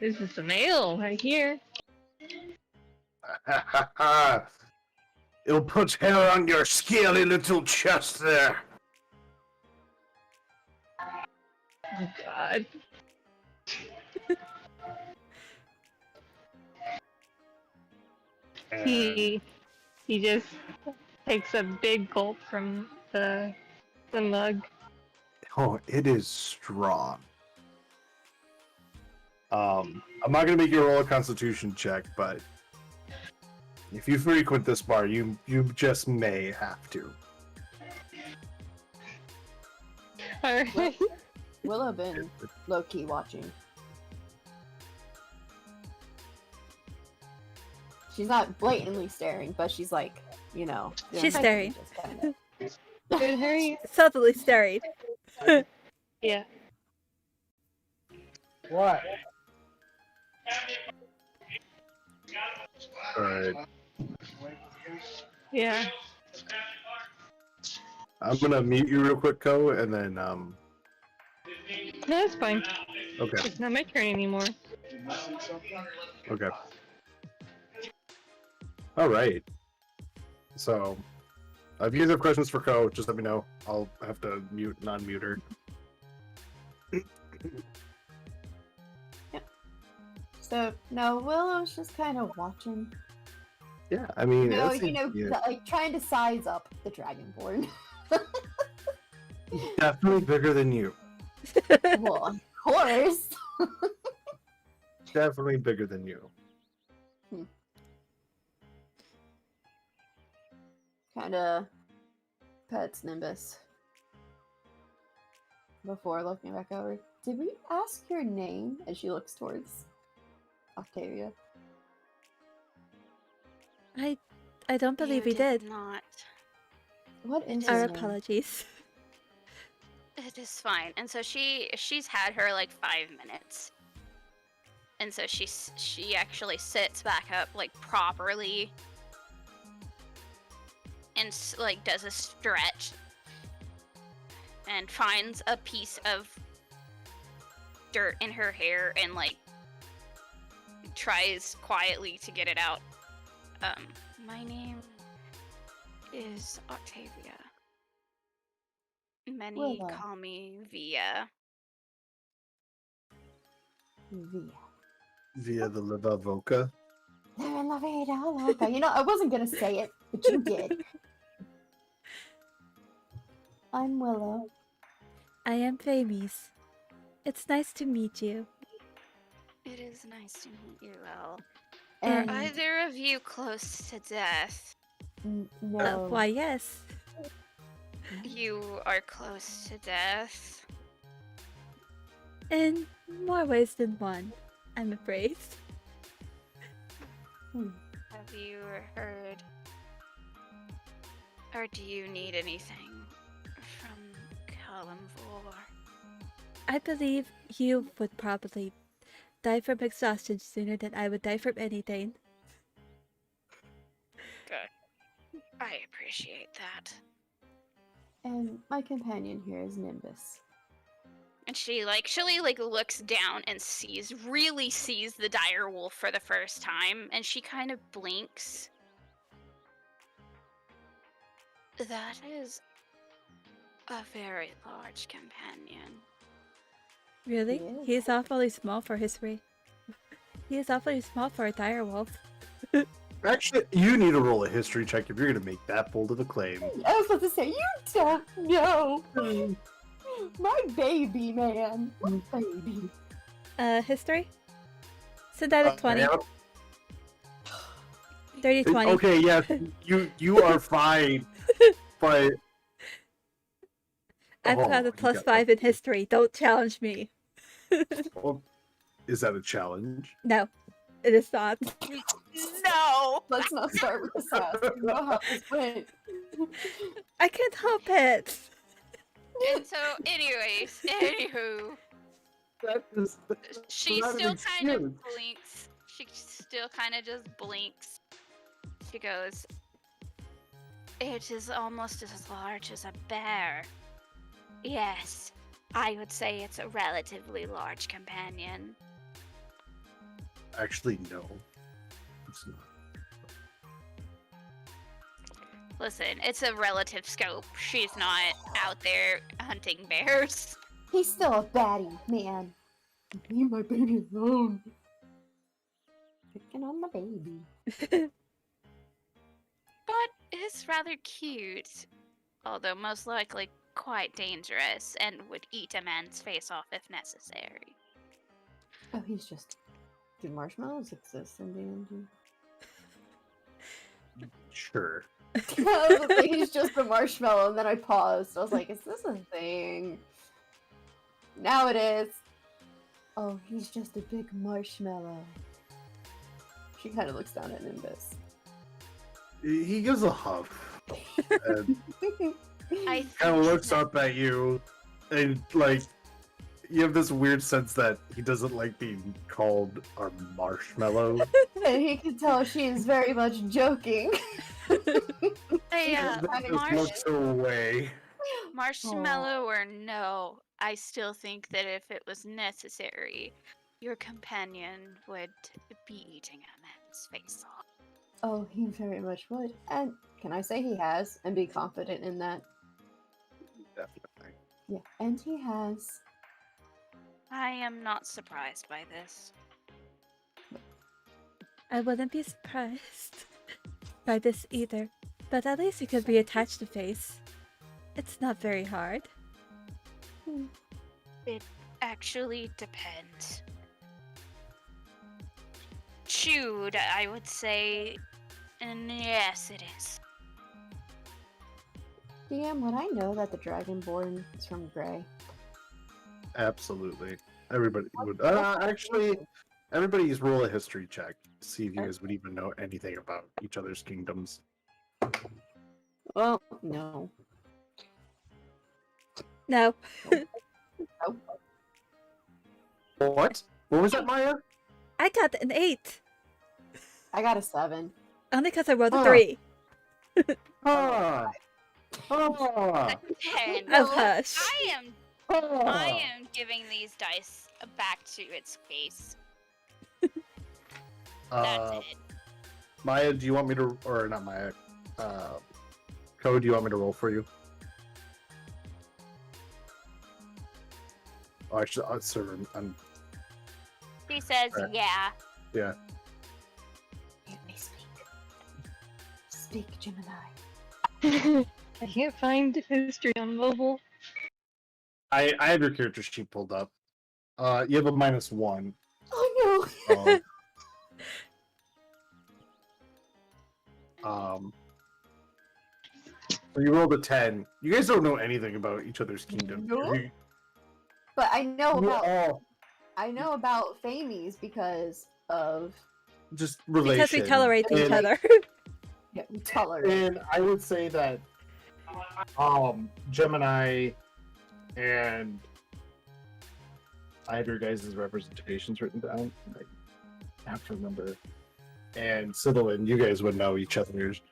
"This is some ale right here." It'll put hair on your scaly little chest there. Oh God. He just takes a big gulp from the mug. Oh, it is strong. I'm not gonna make you roll a Constitution check, but If you frequent this bar, you just may have to. Alright. Willow been low-key watching. She's not blatantly staring, but she's like, you know. doing She's her staring. thing, just kinda. Good, hurry. Subtly staring. Yeah. What? Alright. Yeah. I'm gonna mute you real quick, Ko, and then, No, that's fine. okay. It's not my turn anymore. Okay. Alright. So, if you guys have questions for Ko, just let me know. I'll have to mute and unmute her. So, no, Willow's just kind of watching. Yeah, I mean, No, that's- yeah, like trying to size up the Dragonborn. definitely bigger than you. Well, of course. Definitely bigger than you. Kind of pets Nimbus. Before looking back over, did we ask your name? As she looks towards Octavia. I don't believe we You did. not. What is Our your name? apologies. It is fine. And so she's had her like 5 minutes. And so she actually sits back up like properly and like does a stretch and finds a piece of dirt in her hair and like tries quietly to get it out. My name is Octavia. Many Willow. call me Via. Via. Via the Liva Voca. They're in La Vida Loca. You know, I wasn't gonna say it, but you did. I'm Willow. I am Faemys. It's nice to meet you. It is nice to meet you, Elle. And Are either of you close to death? no. Why, yes. You are close to death. In more ways than one, I'm afraid. Have you heard? Or do you need anything from Kalimvor? I believe you would probably die from exhaustion sooner than I would die from anything. Good. I appreciate that. And my companion here is Nimbus. And she looks down and really sees the dire wolf for the first time, and she kind of blinks. That is a very large companion. Really? He is. He is awfully small for his He is awfully small for a dire wolf. Actually, you need to roll a history check if you're gonna make that bold of a claim. I was about to say, you don't know. My baby, man. My baby. History? Synthetic 20. Yeah, 30 20. okay, yes, you are fine, but I've got a you plus got 5 in history. Don't challenge me. Well, is that a challenge? No, it is not. No! Let's not start with the sass. You know how this went. I can't help it. And so, anywho, That is, she not an still kind of excuse. blinks. She still kind of just blinks. She goes, "It is almost as large as a bear. Yes, I would say it's a relatively large companion." Actually, no. It's not. Listen, it's a relative scope. She's not out there hunting bears. He's still a baddie, man. Leave my baby alone. Picking on my baby. But it's rather cute. Although most likely quite dangerous and would eat a man's face off if necessary. Oh, he's just. Do marshmallows exist in D&D? Sure. I was like, he's just a marshmallow, and then I paused. I was like, is this a thing? Now it is. Oh, he's just a big marshmallow. She kind of looks down at Nimbus. He gives a huff and I kind of think looks that- up at you, and like you have this weird sense that he doesn't like being called a marshmallow. And he can tell she is very much joking. Hey, And then just Marsh- looks away. marshmallow or no, I still think that if it was necessary, your companion would be eating a man's face off. Oh, he very much would. And can I say he has? And be confident in that. Definitely. Yeah, and he has. I am not surprised by this. I wouldn't be surprised by this either. But at least you could reattach the face. It's not very hard. It actually depends. Chewed, I would say, and yes, it is. DM, would I know that the Dragonborn is from Grey? Absolutely. Everybody would. Actually, everybody's roll a history check to see if you guys would even know anything about each other's kingdoms. Well, no. No. What? What was that, Maya? I got an 8. I got a 7. Only because I rolled a Huh. 3. Ah. Ah. 10. Oh, hush. I Ah. am giving these dice back to its face. That's it. Maya, do you want me to, or not Maya? Code, do you want me to roll for you? Oh, actually, I'm He says, Right. yeah. yeah. You may speak. Speak, Gemini. I can't find history on mobile. I have your character sheet pulled up. You have a -1. Oh So, so you rolled a 10. You guys don't know anything about each other's kingdom. Nope. You- But I know you about all Faemys because of just relation. Because we tolerate each And- other. yeah, we tolerate. And I would say that Gemini and I have your guys' representations written down. I have to remember. And Cydalin, you guys would know each other's.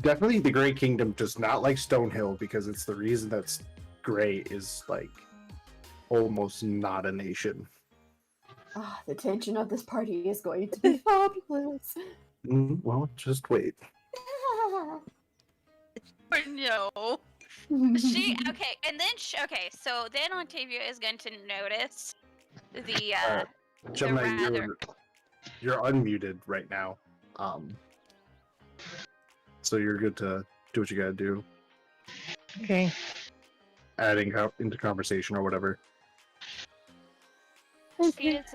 Definitely the Grey Kingdom does not like Stonehill because it's the reason that Grey is like almost not a nation. Ah, the tension of this party is going to be fabulous. Well, just wait. Or no. She, okay, and then, okay, so then Octavia is going to notice the, Gemini, rather- you're unmuted right now. So you're good to do what you gotta do. Okay. Adding into conversation or whatever. she is,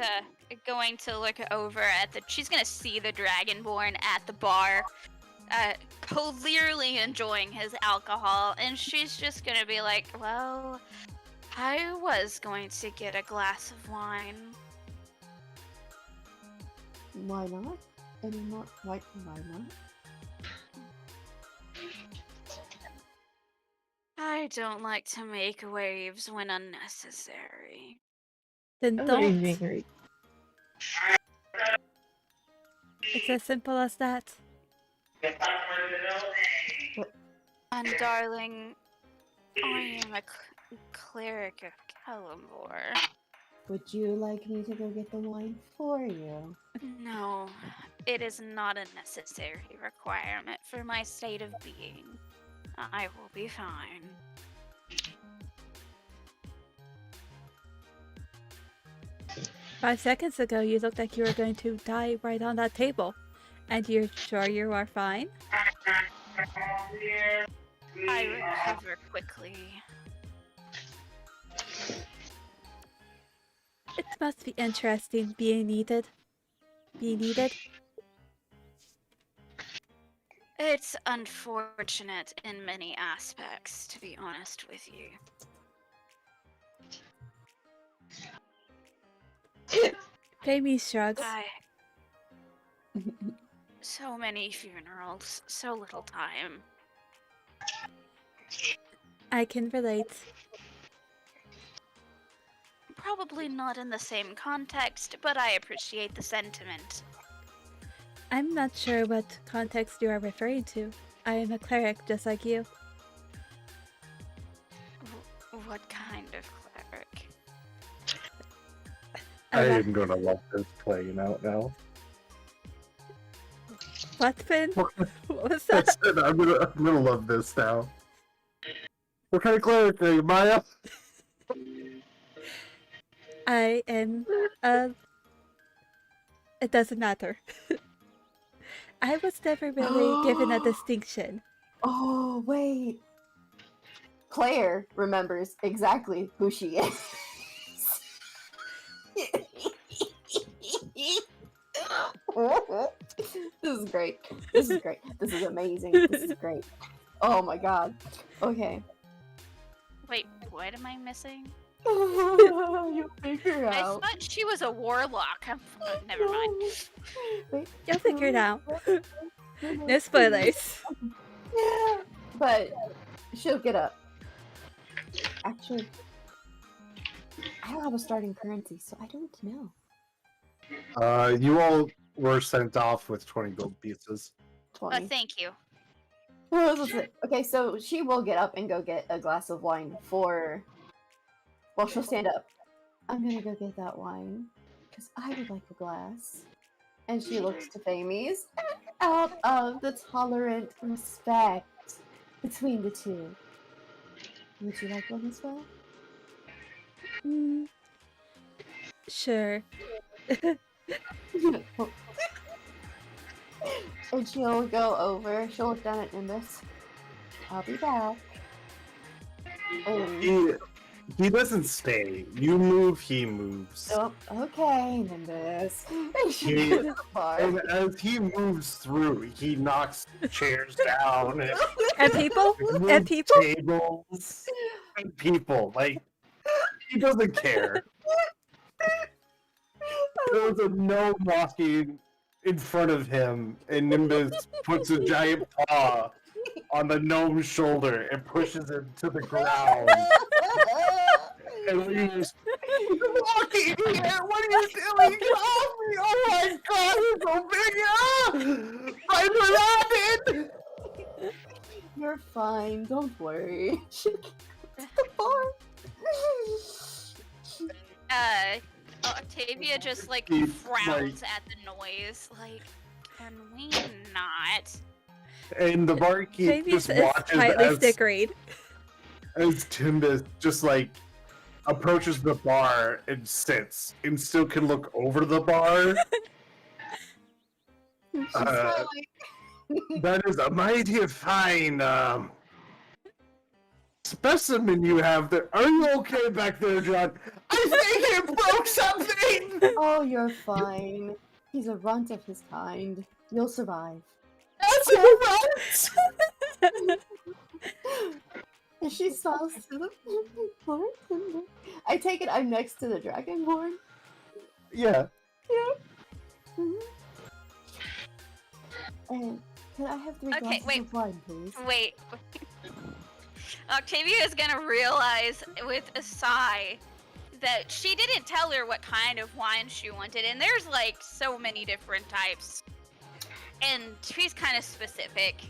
going to look over at she's gonna see the Dragonborn at the bar, clearly enjoying his alcohol, and she's just gonna be like, well, I was going to get a glass of wine. Why not? And not why not? I don't like to make waves when unnecessary. Then I'm don't. angry. It's as simple as that. And darling, I am a cleric of Kalimdor. Would you like me to go get the wine for you? No, it is not a necessary requirement for my state of being. I will be fine. Five seconds ago, you looked like you were going to die right on that table. And you're sure you are fine? I recover quickly. It must be interesting being needed. Being needed. It's unfortunate in many aspects, to be honest with you. Faemys shrugs. So many funerals, so little time. I can relate. Probably not in the same context, but I appreciate the sentiment. I'm not sure what context you are referring to. I am a cleric just like you. What kind of cleric? I Ala- am gonna love this playing out now. What, Finn? What was I that? said I'm gonna love this now. What kind of cleric are you, Maya? I am it doesn't matter. I was never really given a distinction. Oh, wait. Claire remembers exactly who she is. This is great. This is great. This is amazing. This is great. Oh my god. Okay. Wait, what am I missing? You figure I out. thought she was a warlock. Never mind. Wait. You'll figure it out. No spoilers. Yeah, but she'll get up. Actually, I don't have a starting currency, so I don't know. You all were sent off with 20 gold pieces. 20. Thank you. Okay, so she will get up and go get a glass of wine for... Well, she'll stand up. I'm gonna go get that wine, because I would like a glass. And she looks to Faemys out of the tolerant respect between the two. Would you like one as well? Mm, sure. And she'll go over, she'll look down at Nimbus. I'll be back. And, He doesn't stay. You move, he moves. oh, okay, Nimbus. And she He- goes to the bar. And as he moves through, he knocks chairs down and And people? moves And people? tables and people. Like, he doesn't care. There's a gnome walking in front of him, and Nimbus puts a giant paw on the gnome's shoulder and pushes him to the ground. And he's walking here. What are you doing? Get off me! Oh my god, he's so big! Ah! I'm rabid! You're fine, don't worry. She gets to the bar. Octavia just like He's frowns at the noise. Like, can we not? And the barkeep Faemys just is watches slightly as snickering. Timbus just like approaches the bar and sits and still can look over the bar. She's Uh, smiling. That is a mighty fine specimen you have there. Are you okay back there, John? I think you broke something! Oh, you're fine. He's a runt of his kind. You'll survive. That's a runt! And she smiles to the bartender. I take it I'm next to the Dragonborn. Yeah. Mhm. And can I have 3 Okay, glasses wait. of wine, please? Wait. Octavia is gonna realize with a sigh that she didn't tell her what kind of wine she wanted, and there's like so many different types. And she's kind of specific.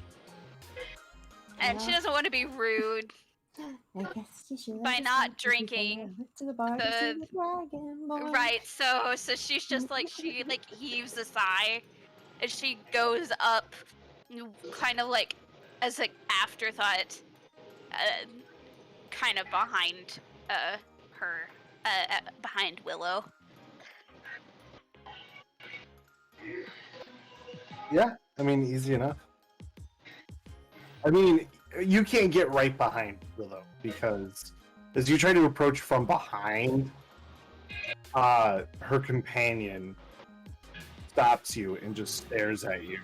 And she Yeah. doesn't want to be rude. I guess you should By have not said before I drinking went to the bar to see the Dragonborn. Right, so she's just like, she like heaves a sigh and she goes up kind of like as an afterthought, kind of behind her, behind Willow. Yeah, I mean, easy enough. I mean, you can't get right behind Willow because as you try to approach from behind, her companion stops you and just stares at you.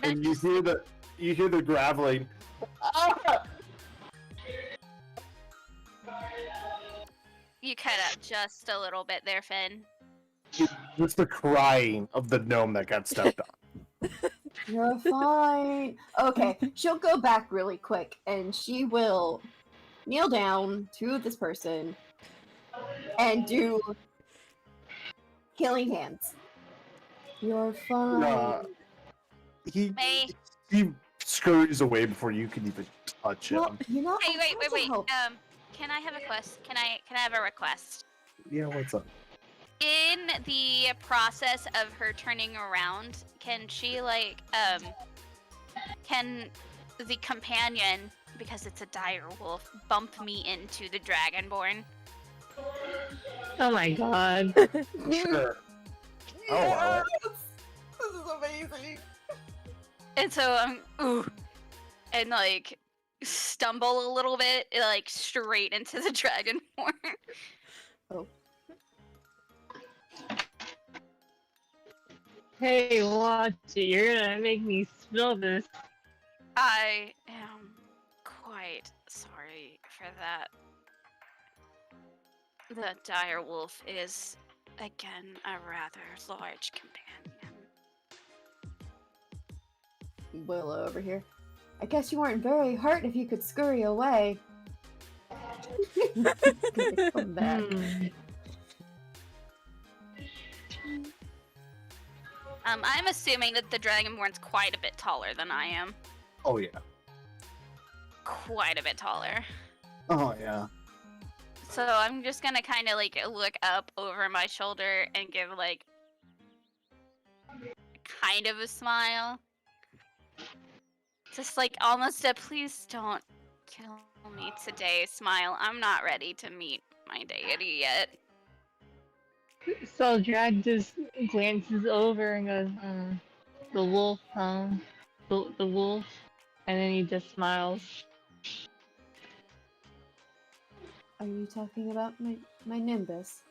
and you hear the graveling. Ah! You cut out just a little bit there, Finn. It's the crying of the gnome that got stepped on. You're fine. Okay, she'll go back really quick, and she will kneel down to this person and do healing hands. You're fine. He May. he scurries away before you can even touch him. Well, you know, Hey, I wait. tried to help. Can I have a quest? Can I have a request? Yeah, what's up? In the process of her turning around, can she can the companion, because it's a dire wolf, bump me into the Dragonborn? Oh my god. Sure. Oh, well. Yes! This is amazing. And so and like stumble a little bit, like straight into the Dragonborn. Oh. Hey, watch it. You're gonna make me spill this. I am quite sorry for that. The dire wolf is, again, a rather large companion. Willow over here. I guess you weren't very hurt if you could scurry away. Come back. I'm assuming that the Dragonborn's quite a bit taller than I am. Oh yeah. Quite a bit taller. Oh yeah. So I'm just gonna kind of like look up over my shoulder and give like kind of a smile. Just like almost a please don't kill me today smile. I'm not ready to meet my deity yet. So Drag just glances over and goes, the wolf, the wolf, and then he just smiles. Are you talking about my Nimbus?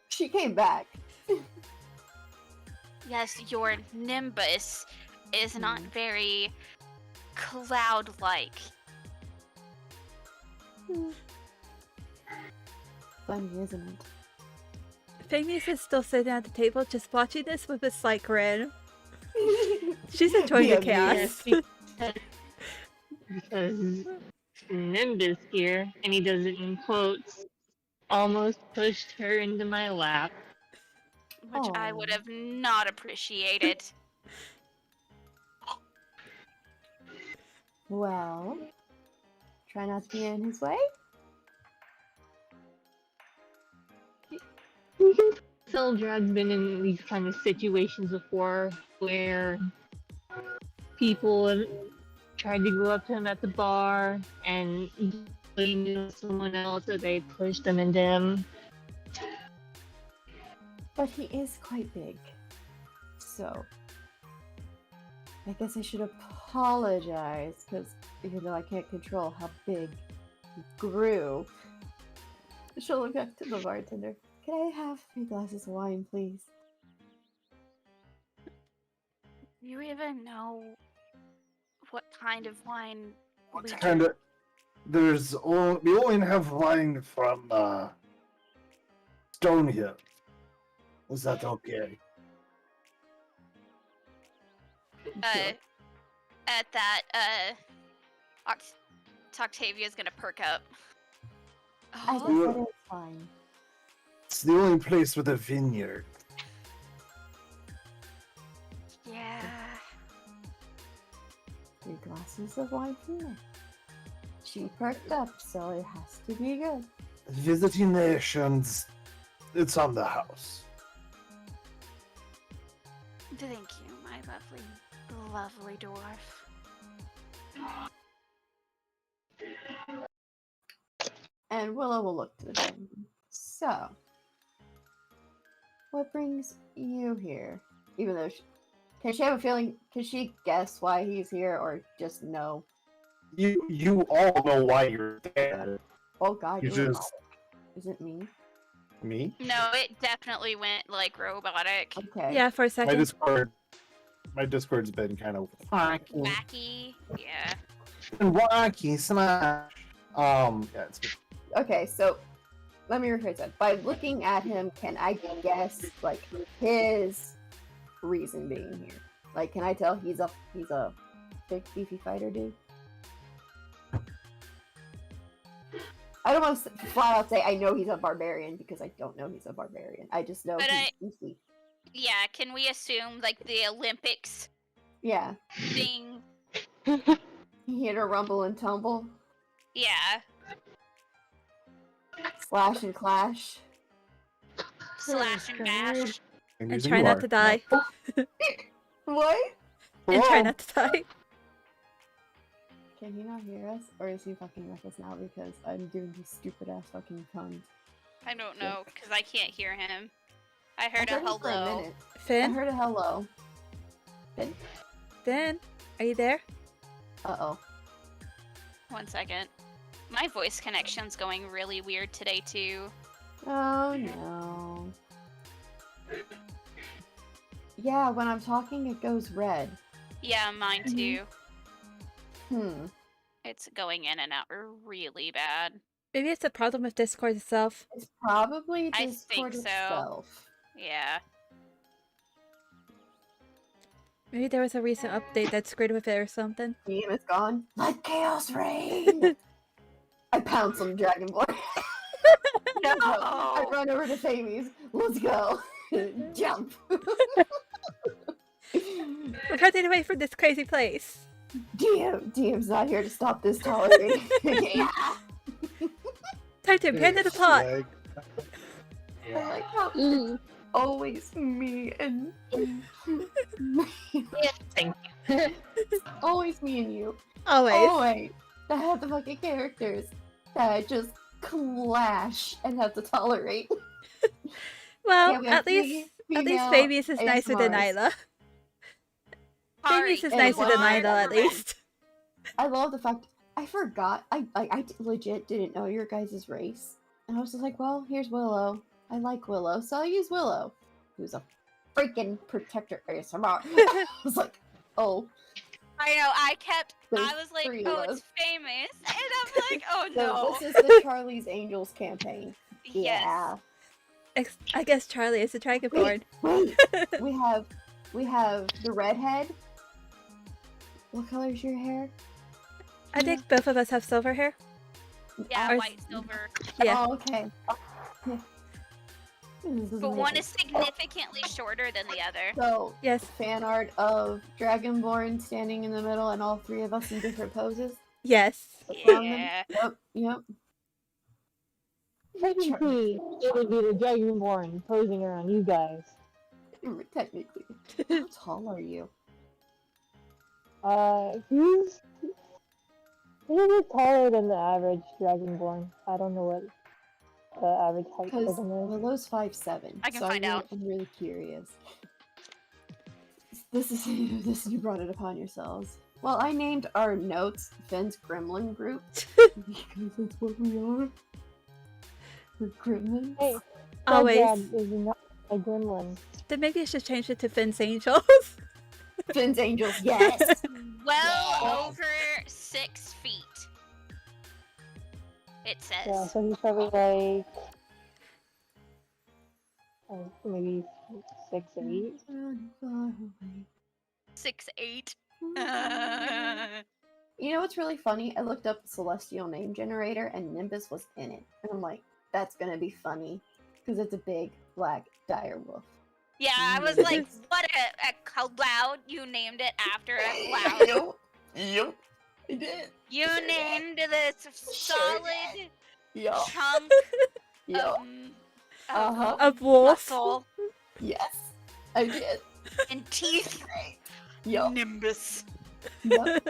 She came back. Yes, your nimbus is not very cloud-like. Funny, isn't it? Faemys is still sitting at the table just watching this with a slight grin. She's enjoying the chaos. Because Nimbus here, and he does it in quotes, almost pushed her into my lap. Which I would have not appreciated. Well, try not to be in his way. So Drag's been in these kind of situations before where people have tried to go up to him at the bar and they knew someone else, or they pushed them into him. But he is quite big. So, I guess I should apologize, because even though I can't control how big he grew. She'll look back to the bartender. Can I have 3 glasses of wine, please? Do you even know what kind of wine What we kind of? We only have wine from Stonehill. Is that okay? At that, Octavia's gonna perk up. I just Oh, said it's fine. It's the only place with a vineyard. yeah. 3 glasses of wine for me. She perked up, so it has to be good. Visiting nations, it's on the house. Thank you, my lovely dwarf. And Willow will look to the gentleman. So, what brings you here? Even though can she have a feeling? Can she guess why he's here, or just know? You all know why you're there. Oh God, You you're just Is it me? me. No, it definitely went like robotic. Okay. Yeah, for a My second. My Discord's been kind of wacky. Wacky. Yeah. Wacky smash. Yeah, it's good. Okay, so let me rephrase that. By looking at him, can I guess like his reason being here? Like, can I tell he's a big beefy fighter dude? I don't want to flat out say I know he's a barbarian because I don't know he's a barbarian. I just know But he's beefy. Yeah, can we assume like the Olympics Yeah, thing? he hit a rumble and tumble, Yeah. slash and clash. Slash and bash. And Using try not Lord. to die. What? And try Whoa. not to die. Can he not hear us, or is he fucking with us now because I'm doing these stupid ass fucking puns? I don't know, because I can't hear him. I heard I a heard him for a hello. minute. I Finn? heard a hello. Finn? Are you there? Uh-oh. 1 second. My voice connection's going really weird today, too. Oh no. Yeah, when I'm talking it goes red. Yeah, mine too. It's going in and out really bad. Maybe it's a problem with Discord itself. It's probably I Discord think so. itself. Yeah. Maybe there was a recent update that screwed with it or something. Game is gone. Let chaos reign! I pounce on Dragonborn. No! I run over to Faemys. Let's go. Jump. We're running away from this crazy place. DM's not here to stop this tolerating. Yeah. Time to abandon the plot. Like, I like how it's always me and Thank you. always me and you. Always. Always. I have the fucking characters that I just clash and have to tolerate. Well, Yeah, we have at least female Faemys is nicer than ASMRs. Isla. Sorry. Faemys is and nicer than one- Isla, at least. I love the fact I forgot. I legit didn't know your guys' race, and I was just like, well, here's Willow. I like Willow, so I'll use Willow, who's a freaking protector ASMR. I was like, oh, I know, I There's was like, 3 of oh, us. it's famous. And I'm like, oh so no. this is the Charlie's Angels campaign. Yes. Yeah. I guess Charlie is the Dragonborn. Wait, we have the redhead. What color is your hair? I think both of us have silver hair. Yeah, Or- white, silver. Yeah. Oh, okay. Yeah. This is But one amazing. is significantly shorter than the other. So, Yes. fan art of Dragonborn standing in the middle and all 3 of us in different poses. Yes. Around them. Yeah. Yep. Technically, it would be the Dragonborn posing around you guys. Technically. How tall are you? He's a bit taller than the average Dragonborn. I don't know what the average height Because for them is. Willow's 5'7". I can so find out. I'm really curious. This you brought it upon yourselves. Well, I named our notes Finn's Gremlin Group. Because that's what we are. We're gremlins. Hey, Always. Drag is not a gremlin. Then maybe I should change it to Finn's Angels. Finn's Angels, yes! Well Yes. over 6 feet. It says. Yeah, so he's probably like maybe 6'8". 6'8". You know what's really funny? I looked up the Celestial Name Generator and Nimbus was in it. And I'm like, that's gonna be funny. Because it's a big, black direwolf. Yeah, I was like, what a cloud? You named it after a cloud. Yep. I did. You named this solid Yup. chunk Yup. of Uh-huh. Of wolf. muscle Yes. I did. and teeth. Yup. Nimbus. Yup.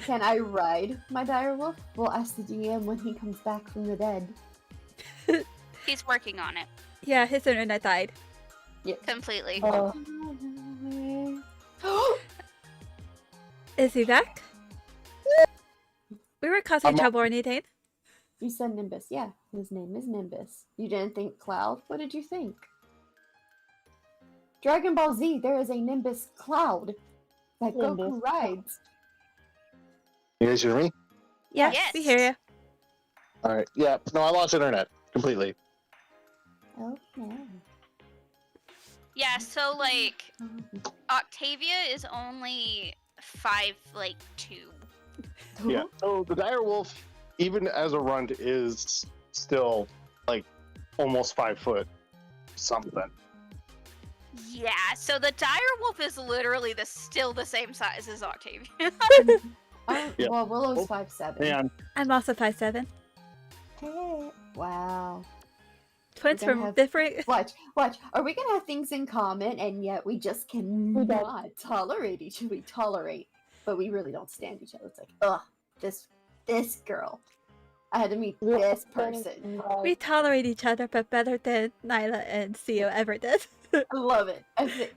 Can I ride my direwolf? We'll ask the DM when he comes back from the dead. He's working on it Yeah, his internet died. completely. Oh, Is he back? We weren't causing trouble or anything. You said Nimbus. Yeah, his name is Nimbus. You didn't think Cloud? What did you think? Dragon Ball Z, there is a Nimbus cloud that Goku Nimbus. rides. You guys hear me? Yeah, Yes. we hear you. All right. Yeah. No, I lost internet completely. Okay. Yeah, so like Octavia is only 5'2". Yeah. So the dire wolf, even as a runt, is still like almost 5 foot something. Yeah, so the dire wolf is literally still the same size as Octavia. Yeah. Well, Willow's Oh, 5'7". And I'm also 5'7". Hey. Wow. Twins gonna from have- different. Watch. Are we gonna have things in common and yet we just cannot tolerate each other? We tolerate, but we really don't stand each other. It's like, ugh, this girl. I had to meet this person. We tolerate each other, but better than Nyla and Seo ever did. I love it.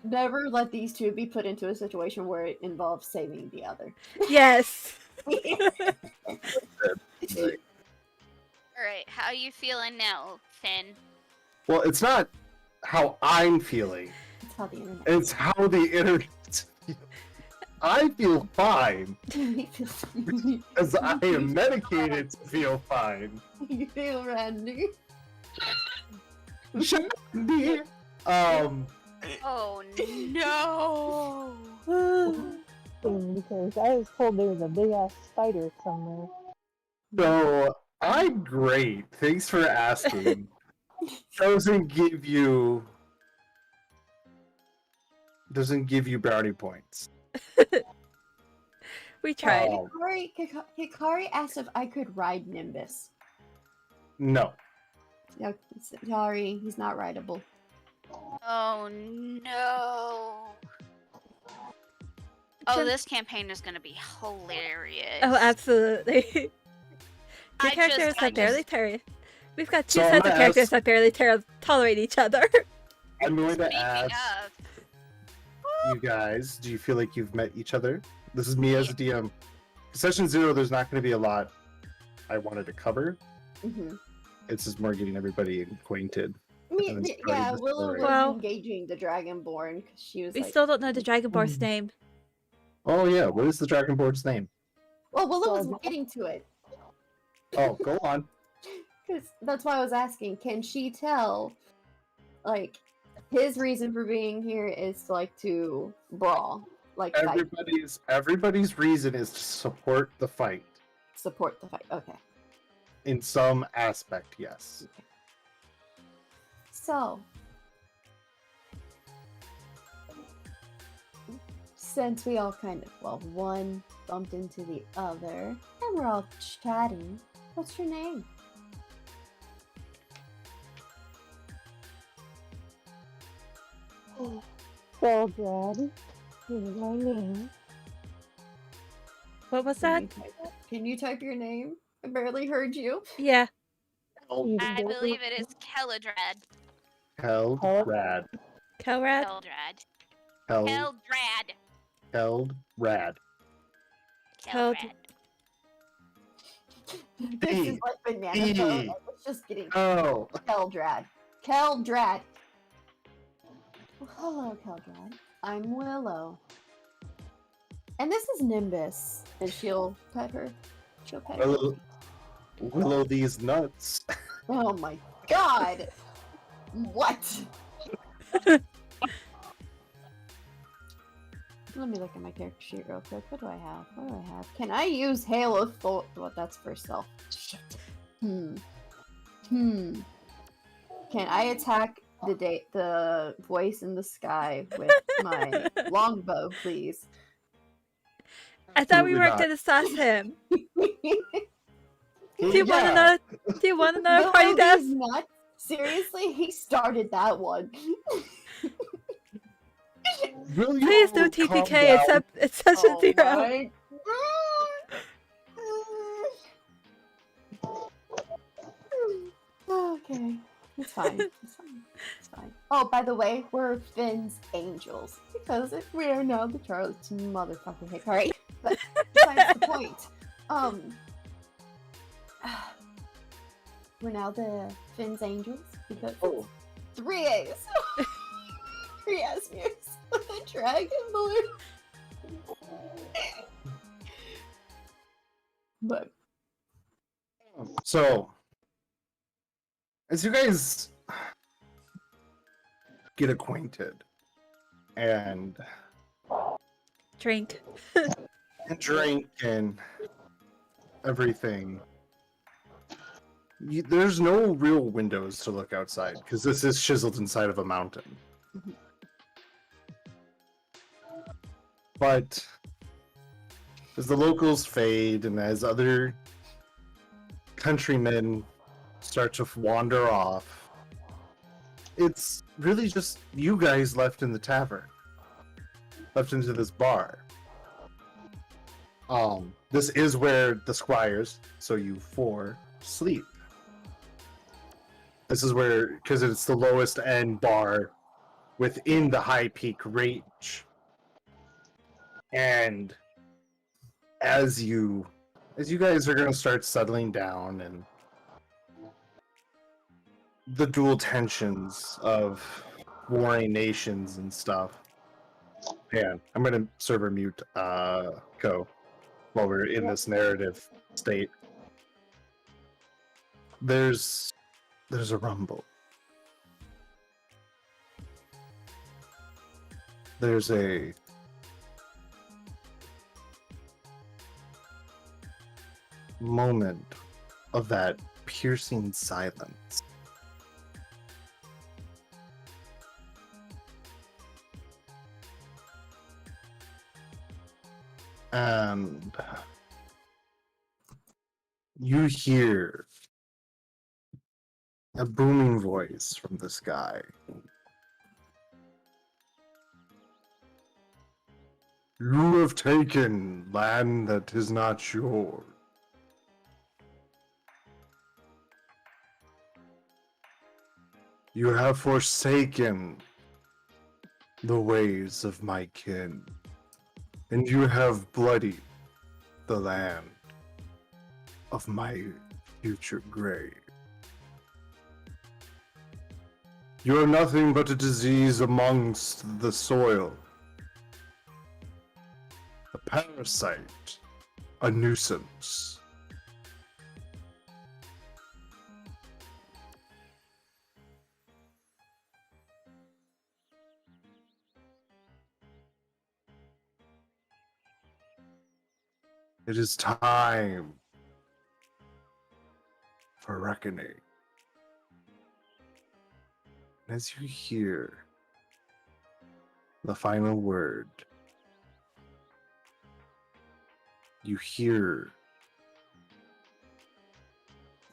Never let these two be put into a situation where it involves saving the other. Yes. Alright, how you feeling now, Finn? Well, it's not how I'm feeling. That's how the internet. It's how the internet feels. I feel fine, as I am medicated to feel fine. You feel Randy? Shandy. Oh no! Because I was told there was a big ass spider somewhere. So I'm great. Thanks for asking. Doesn't give you brownie points. We tried. Oh. Hikari asked if I could ride Nimbus. No. No, sorry, he's not rideable. Oh no! Oh, Can- this campaign is gonna be hilarious. Oh, absolutely. Your I characters just- that barely We've got two So I'm sets of gonna characters ask- that barely tolerate each other. I'm going to Speaking ask of, you guys, do you feel like you've met each other? This is me as a DM. Session 0, there's not going to be a lot I wanted to cover. Mm-hmm. It's just more getting everybody acquainted. And then starting Yeah, the Willow story. was Well- engaging the Dragonborn because she was We like, still don't know the Dragonborn's name. Oh yeah, what is the Dragonborn's name? well, Willow was Well, getting to it. Oh, go on. Because that's why I was asking, can she tell, like, his reason for being here is to brawl, like fight, Everybody's reason is to support the fight. support the fight. Okay. In some aspect, yes. So, since we all one bumped into the other, and we're all chatting, what's your name? Goldrad is my name. What was that? Can you type your name? I barely heard you. Yeah. I believe it is Keladrad. Held rad. Kelrad? Keldred. Held Keldrad. held rad. Keld- Keldrad. This is like banana phone. and It's just getting Oh. Keldrad. Keldrad. Well, hello, Keldrad. I'm Willow. And this is Nimbus. And she'll pet her. She'll pet her. Willow these nuts. Oh my god! What? Let me look at my character sheet real quick. What do I have? Can I use Hail of Thor? Well, that's for self. Shit. Can I attack the voice in the sky with my longbow, please? I thought we Absolutely weren't not. gonna sauce him. Do you want another? Do you want another No, party he's death? not. Seriously, he started that one. Will you Please do calm TPK. down? It's session 0. my Okay, it's fine. It's fine. It's fine. Oh, by the way, we're Finn's angels because we are now the Charlotte's motherfucking Hikari. But besides the point, we're now the Finn's angels because Oh. 3 A's. Three Aasimars with a dragon balloon. But So, as you guys get acquainted and Drink. drink and everything, there's no real windows to look outside because this is chiseled inside of a mountain. Mhm. But as the locals fade and as other countrymen start to wander off, it's really just you guys left in the tavern, left into this bar. This is where the squires, so you four, sleep. This is where, because it's the lowest end bar within the high peak range. And as you guys are gonna start settling down and the dual tensions of warring nations and stuff. Man, I'm gonna server mute Ko while we're in this narrative state. There's a rumble. There's a moment of that piercing silence. And you hear a booming voice from the sky. You have taken land that is not yours. You have forsaken the ways of my kin, and you have bloodied the land of my future grave. You are nothing but a disease amongst the soil. A parasite. A nuisance. It is time for reckoning. As you hear the final word, you hear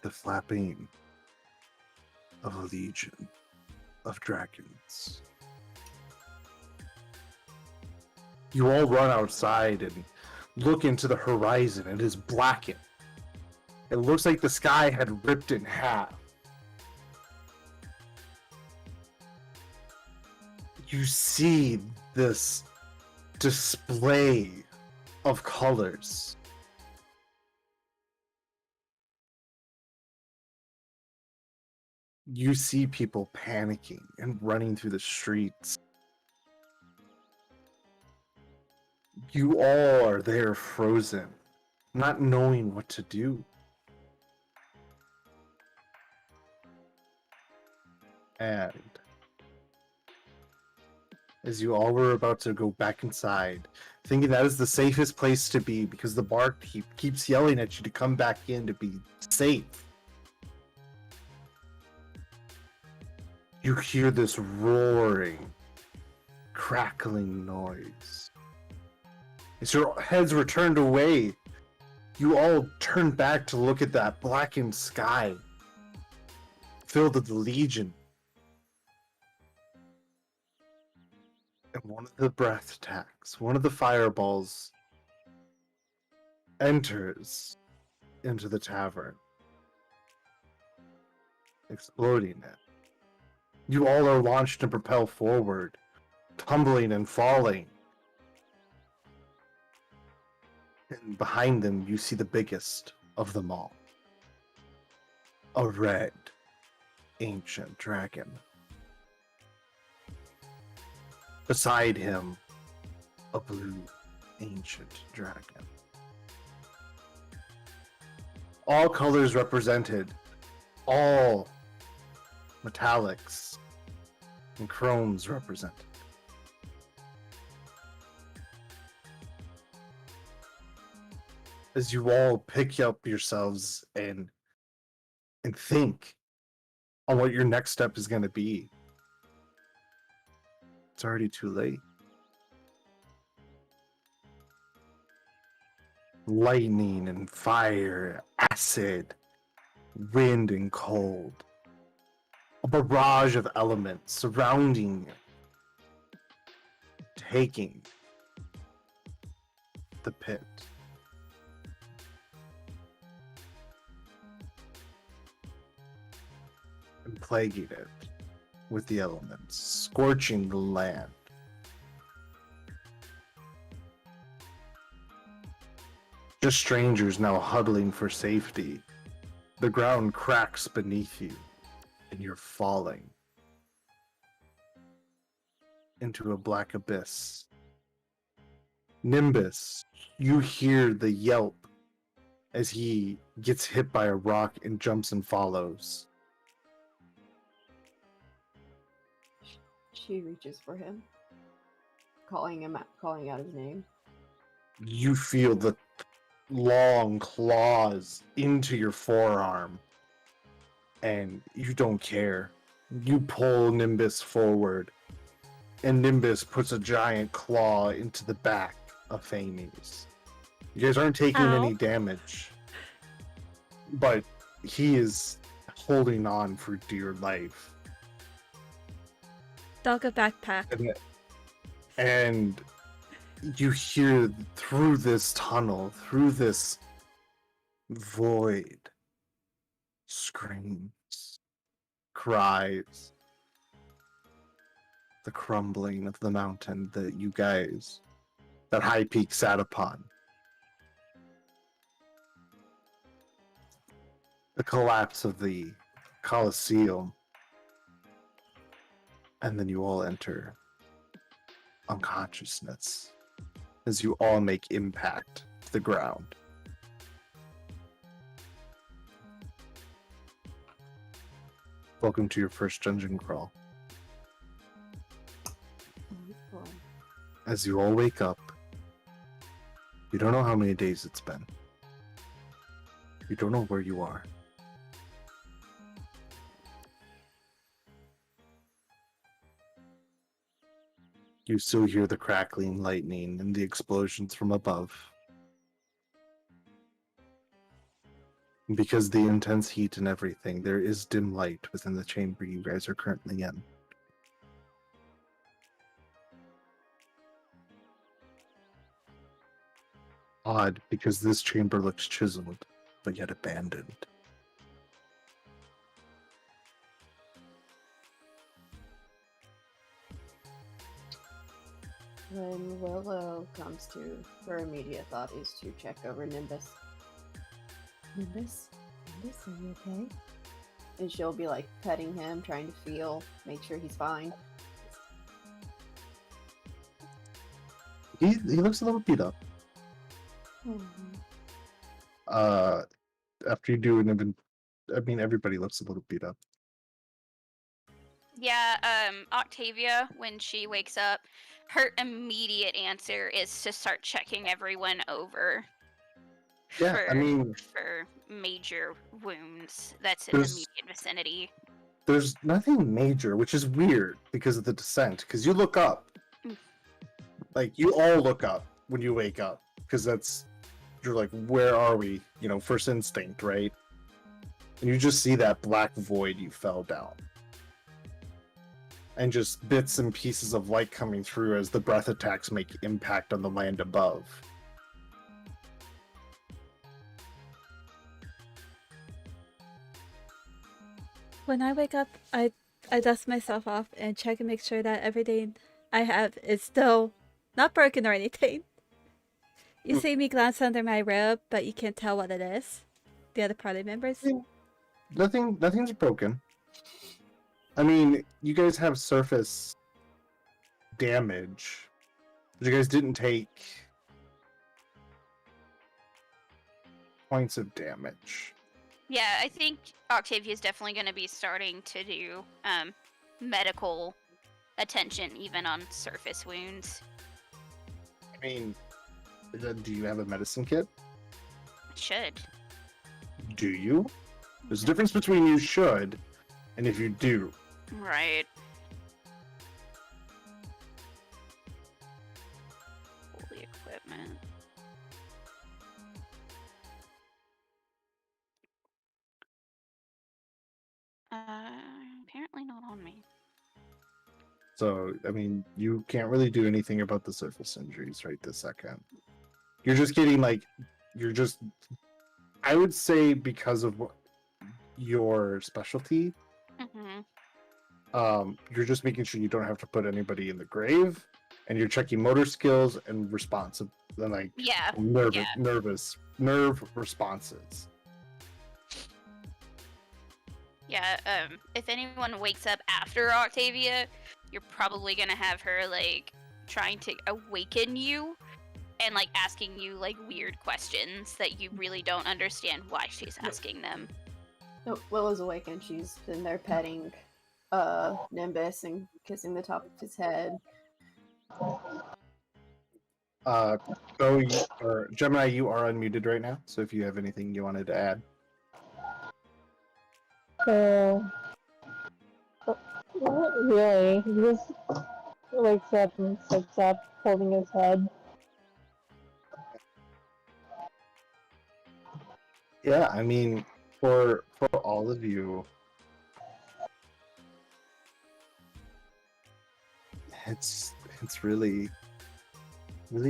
the flapping of a legion of dragons. You all run outside and look into the horizon. It is blackened. It looks like the sky had ripped in half. You see this display of colors. You see people panicking and running through the streets. You all are there frozen, not knowing what to do. And as you all were about to go back inside, thinking that is the safest place to be because the bar keeps yelling at you to come back in to be safe, you hear this roaring, crackling noise. As your heads were turned away, you all turned back to look at that blackened sky filled with the Legion. And one of the breath attacks, one of the fireballs, enters into the tavern, exploding it. You all are launched and propelled forward, tumbling and falling. And behind them, you see the biggest of them all. A red, ancient dragon. Beside him, a blue ancient dragon. All colors represented, all metallics and chromes represented. As you all pick up yourselves and think on what your next step is going to be, it's already too late. Lightning and fire, acid, wind and cold. A barrage of elements surrounding you, taking the pit. And plaguing it with the elements, scorching the land. Just strangers now huddling for safety. The ground cracks beneath you, and you're falling into a black abyss. Nimbus, you hear the yelp as he gets hit by a rock and jumps and follows. She reaches for him, calling out his name. You feel the long claws into your forearm, and you don't care. You pull Nimbus forward, and Nimbus puts a giant claw into the back of Faemys. You guys aren't taking Ow. any damage, but he is holding on for dear life. Dog a backpack. And you hear through this tunnel, through this void, screams, cries, the crumbling of the mountain that High Peak sat upon. The collapse of the Colosseum. And then you all enter unconsciousness as you all make impact to the ground. Welcome to your first dungeon crawl. As you all wake up, you don't know how many days it's been. You don't know where you are. You still hear the crackling lightning and the explosions from above. And because of the intense heat and everything, there is dim light within the chamber you guys are currently in. Odd, because this chamber looks chiseled, but yet abandoned. When Willow comes to, her immediate thought is to check over Nimbus. Nimbus, are you okay? And she'll be like petting him, trying to feel, make sure he's fine. He looks a little beat up. After you do everybody looks a little beat up. Yeah, Octavia, when she wakes up, her immediate answer is to start checking everyone over. Yeah, for major wounds that's in the immediate vicinity. There's nothing major, which is weird because of the descent. Because you look up, like you all look up when you wake up, because you're like, where are we? First instinct, right? And you just see that black void you fell down. And just bits and pieces of light coming through as the breath attacks make impact on the land above. When I wake up, I dust myself off and check and make sure that everything I have is still not broken or anything. You see me glance under my robe, but you can't tell what it is. The other party members? Nothing's broken. I mean, you guys have surface damage, but you guys didn't take points of damage. Yeah, I think Octavia is definitely going to be starting to do medical attention, even on surface wounds. I mean, do you have a medicine kit? Should. Do you? There's a difference between you should and if you do. Right. Holy equipment. Apparently not on me. So, I mean, you can't really do anything about the surface injuries right this second. You're just getting, like, I would say because of your specialty, Mm-hmm. you're just making sure you don't have to put anybody in the grave, and you're checking motor skills and responsive, and like Yeah. nerve responses. Yeah, if anyone wakes up after Octavia, you're probably gonna have her, like, trying to awaken you and, like, asking you, like, weird questions that you really don't understand why she's asking them. No, Willow's awake and she's been there petting Nimbus and kissing the top of his head. Gemini, you are unmuted right now, so if you have anything you wanted to add. Not really. He just wakes up and sits up, holding his head. Yeah, I mean, for all of you, it's really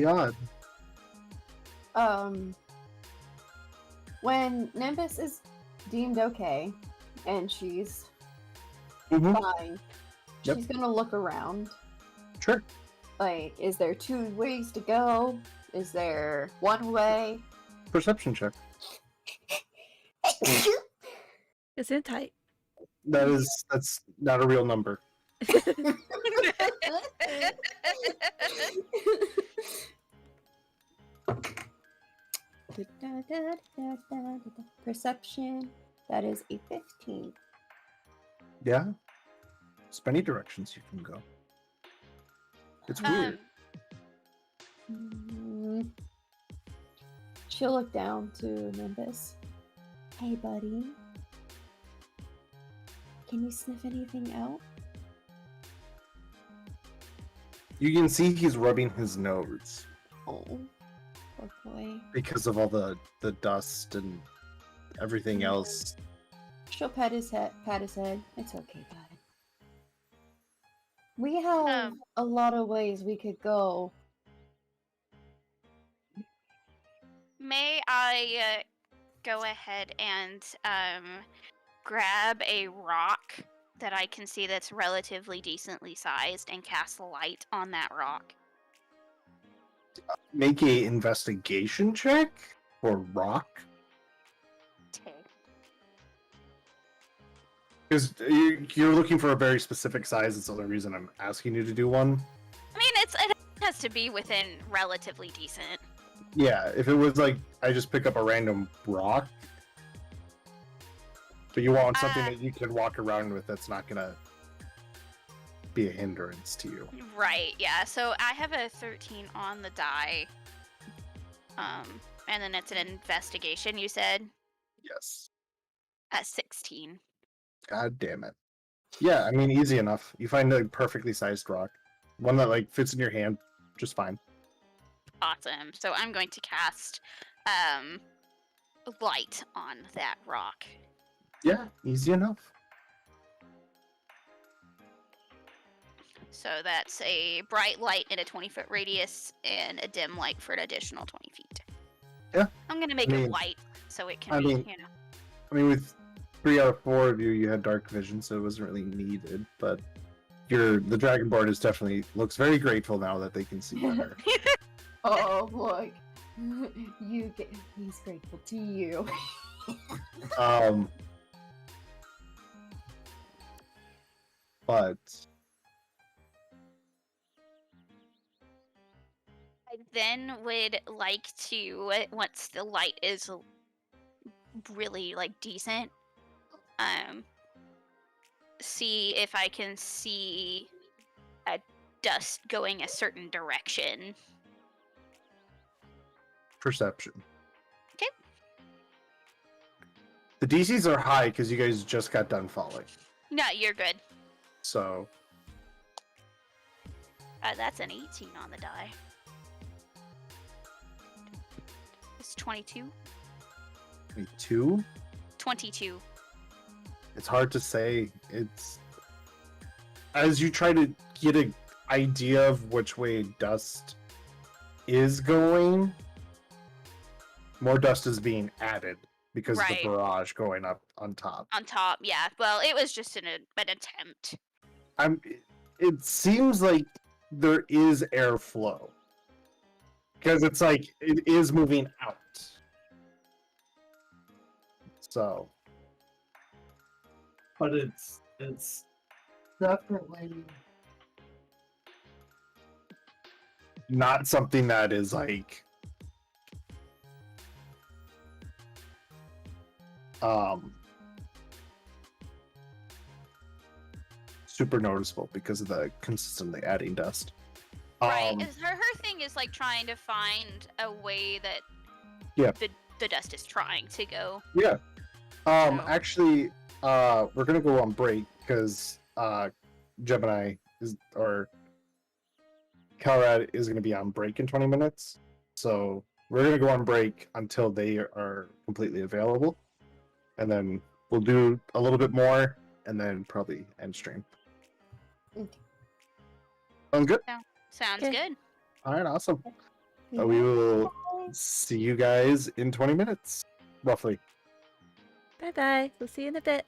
odd. When Nimbus is deemed okay and she's Mhm. fine, Yep. she's gonna look around. Sure. Like, is there 2 ways to go? Is there 1 way? Perception check. It's in tight. That's not a real number. Perception. That is a 15. Yeah. There's many directions you can go. It's weird. She'll look down to Nimbus. Hey, buddy. Can you sniff anything out? You can see he's rubbing his nose Oh, poor boy. because of all the dust and everything else. She'll pat his head. It's okay, bud. We have a lot of ways we could go. May I go ahead and grab a rock that I can see that's relatively decently sized and cast light on that rock? Make a investigation check for rock. Because you're looking for a very specific size. That's the only reason I'm asking you to do one. I mean, it has to be within relatively decent. Yeah, if it was like I just pick up a random rock, but you want something that you can walk around with that's not gonna be a hindrance to you. Right, yeah. So I have a 13 on the die. And then it's an investigation, you said? Yes. At 16. God damn it. Yeah, I mean, easy enough. You find a perfectly sized rock. One that, like, fits in your hand just fine. Awesome. So I'm going to cast light on that rock. Yeah, easy enough. So that's a bright light in a 20-foot radius and a dim light for an additional 20 feet. Yeah. I'm going to make it white so it can be, you know. I mean, with 3 out of 4 of you had dark vision, so it wasn't really needed, but the Dragonborn is definitely looks very grateful now that they can see better. Oh boy. He's grateful to you. But then would like to, once the light is really like decent, see if I can see a dust going a certain direction. Perception. Okay. The DCs are high because you guys just got done falling. No, you're good. So That's an 18 on the die. It's 22. 22. 22. It's hard to say. It's as you try to get an idea of which way dust is going, more dust is being added because of Right. the barrage going up on top. On top, yeah. Well, it was just an attempt. It seems like there is airflow because it's like it is moving out. So, but it's definitely not something that is like super noticeable because of the consistently adding dust. Right. Her thing is like trying to find a way that Yeah. the dust is trying to go. Yeah. So- Actually, we're gonna go on break because Gemini or Calrad is gonna be on break in 20 minutes. So we're gonna go on break until they are completely available, and then we'll do a little bit more, and then probably end stream. Okay. Sounds good. Sounds Okay. good. All right, awesome. We will see you guys in 20 minutes, roughly. Bye bye. We'll see you in a bit.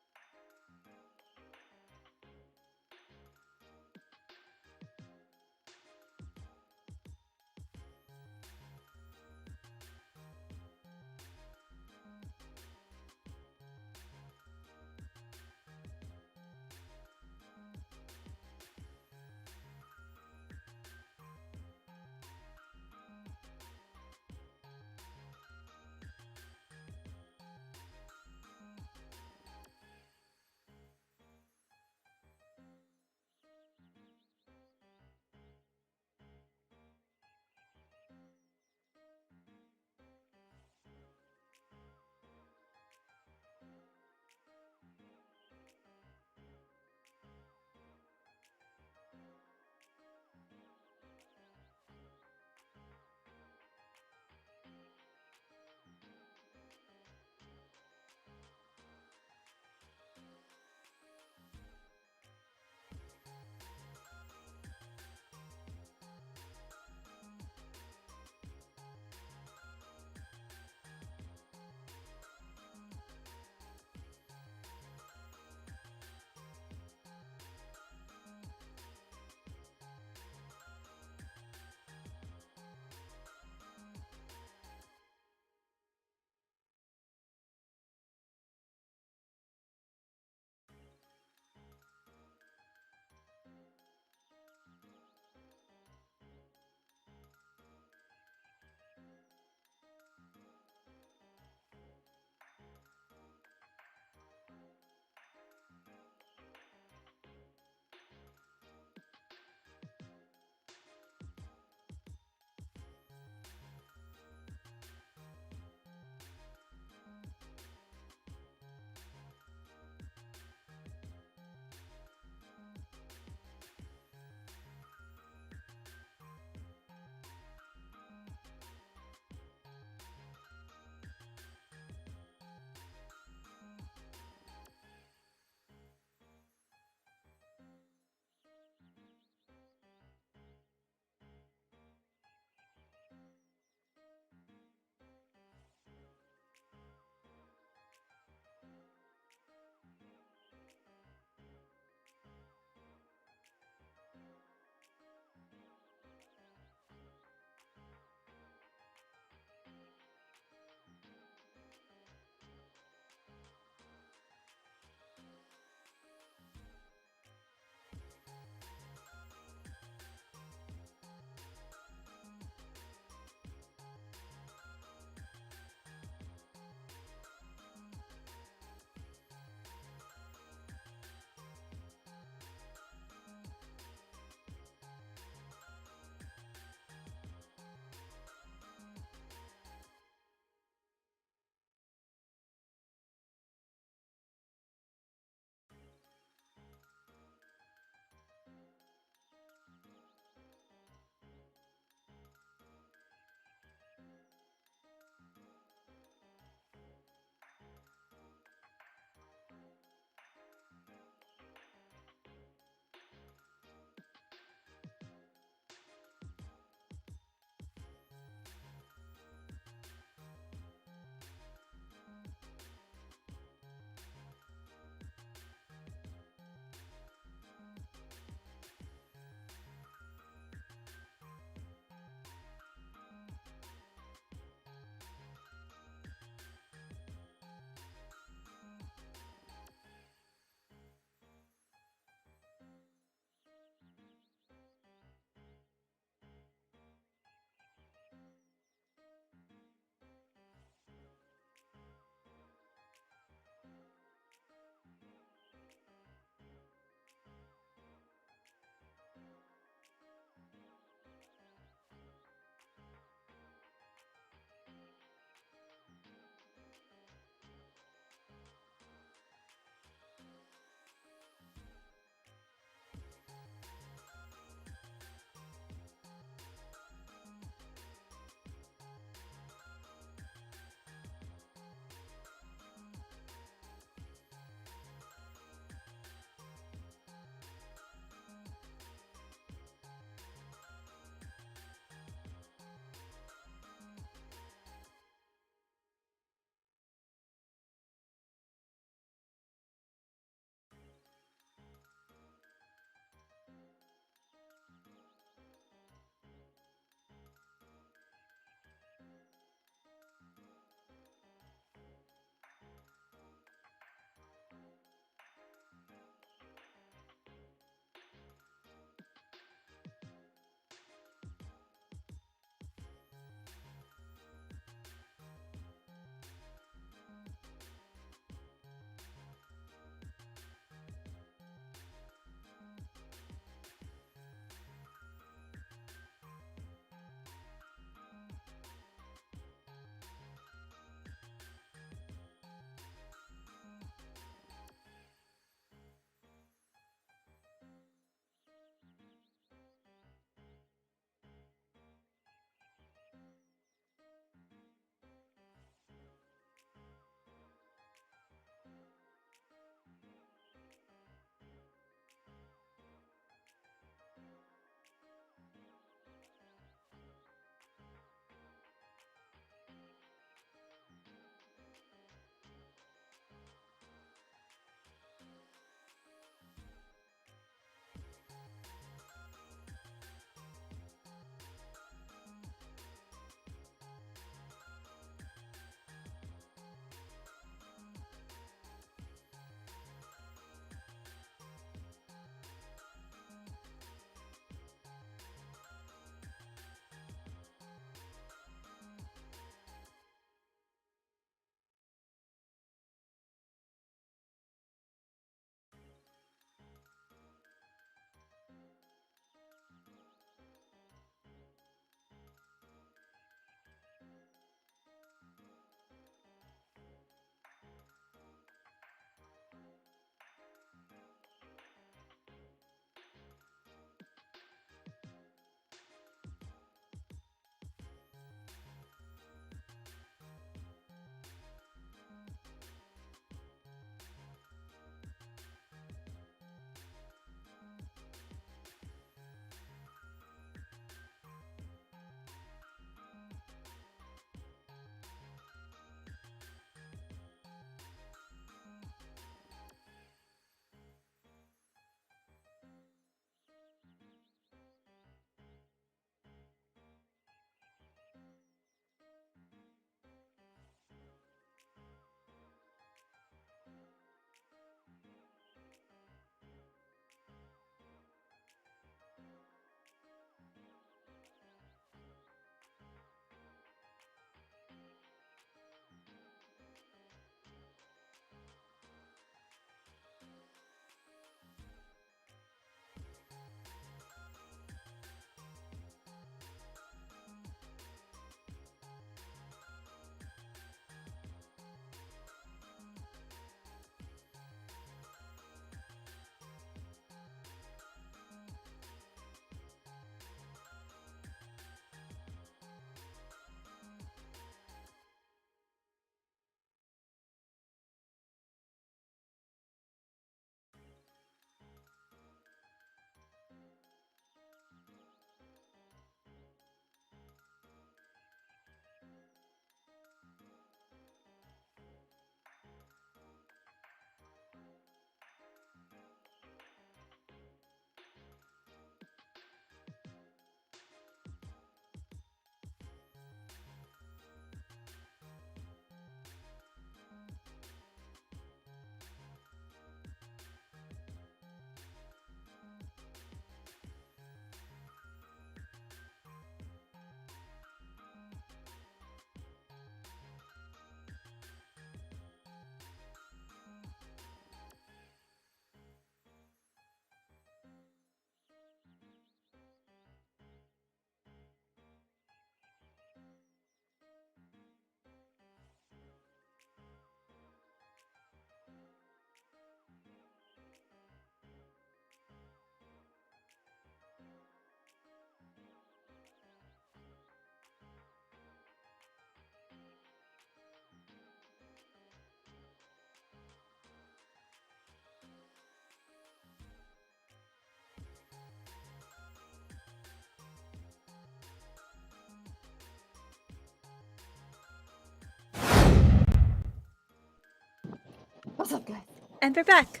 What's up, guys? And we're back.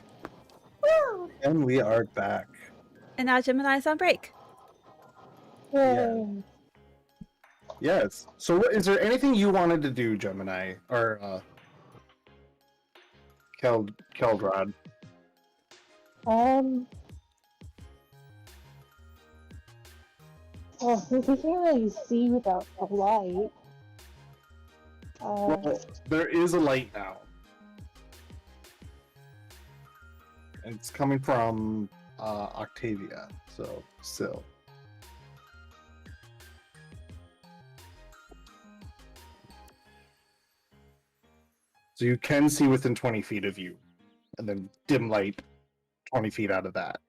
Woo! And we are back. And now Gemini's on break. Yeah. Yes. So, is there anything you wanted to do, Gemini, or Keldrod? Well, since we can't really see without the light. Well, there is a light now. And it's coming from Octavia, so still. So you can see within 20 feet of you, and then dim light 20 feet out of that.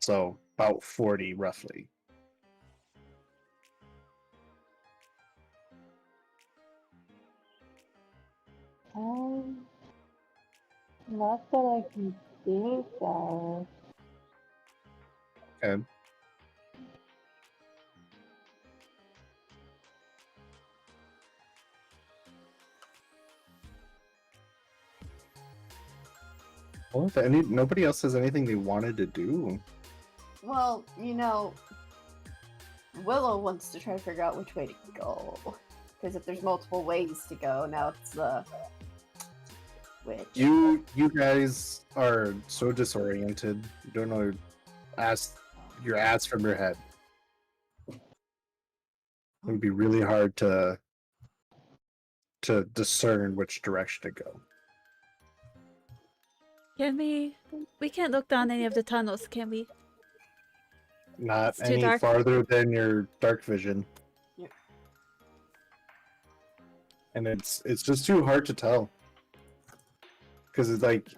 So about 40 roughly. Not that I can think of. Okay. Well, if nobody else has anything they wanted to do. Well, you know, Willow wants to try to figure out which way to go. Because if there's multiple ways to go, now it's which. You guys are so disoriented. You don't know your ass from your head. It would be really hard to discern which direction to go. Can we can't look down any of the tunnels, can we? Not It's too any dark. farther than your dark vision. Yep. And it's just too hard to tell. Because it's like,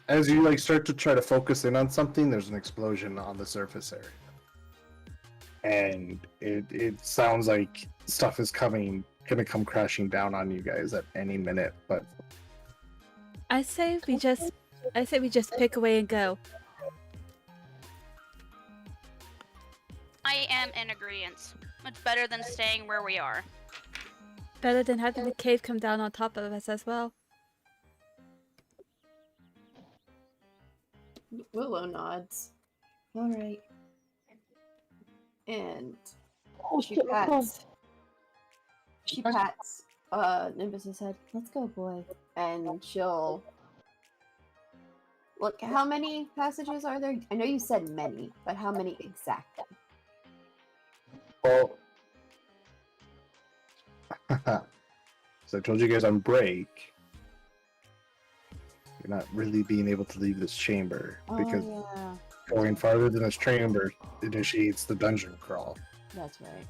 as you like start to try to focus in on something, there's an explosion on the surface area. And it sounds like stuff is gonna come crashing down on you guys at any minute, but I say we just pick away and go. I am in agreement. Much better than staying where we are. Better than having the cave come down on top of us as well. Willow nods. Alright. And Oh, she shit, pats Nimbus's head. Let's go, boy. And she'll look. How many passages are there? I know you said many, but how many exactly? well, so I told you guys on break, you're not really being able to leave this chamber because Oh yeah, going farther than this chamber initiates the dungeon crawl. that's right.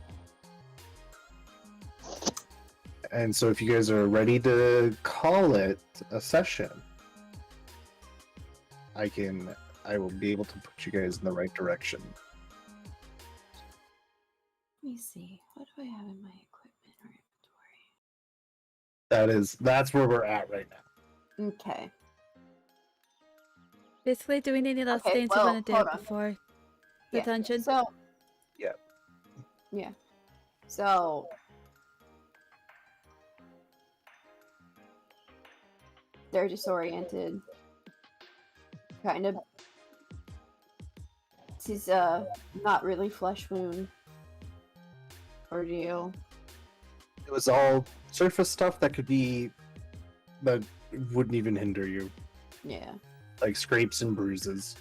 And so if you guys are ready to call it a session, I will be able to put you guys in the right direction. Let me see. What do I have in my equipment or That's where we're at right now. inventory? Okay. Basically, do we need any last Okay, things well, we want to do hold on. before the Yeah, dungeon? So. Yeah. Yeah. So. They're disoriented. Kind of. This is not really flesh wound ordeal. It was all surface stuff that wouldn't even hinder you, Yeah. like scrapes and bruises.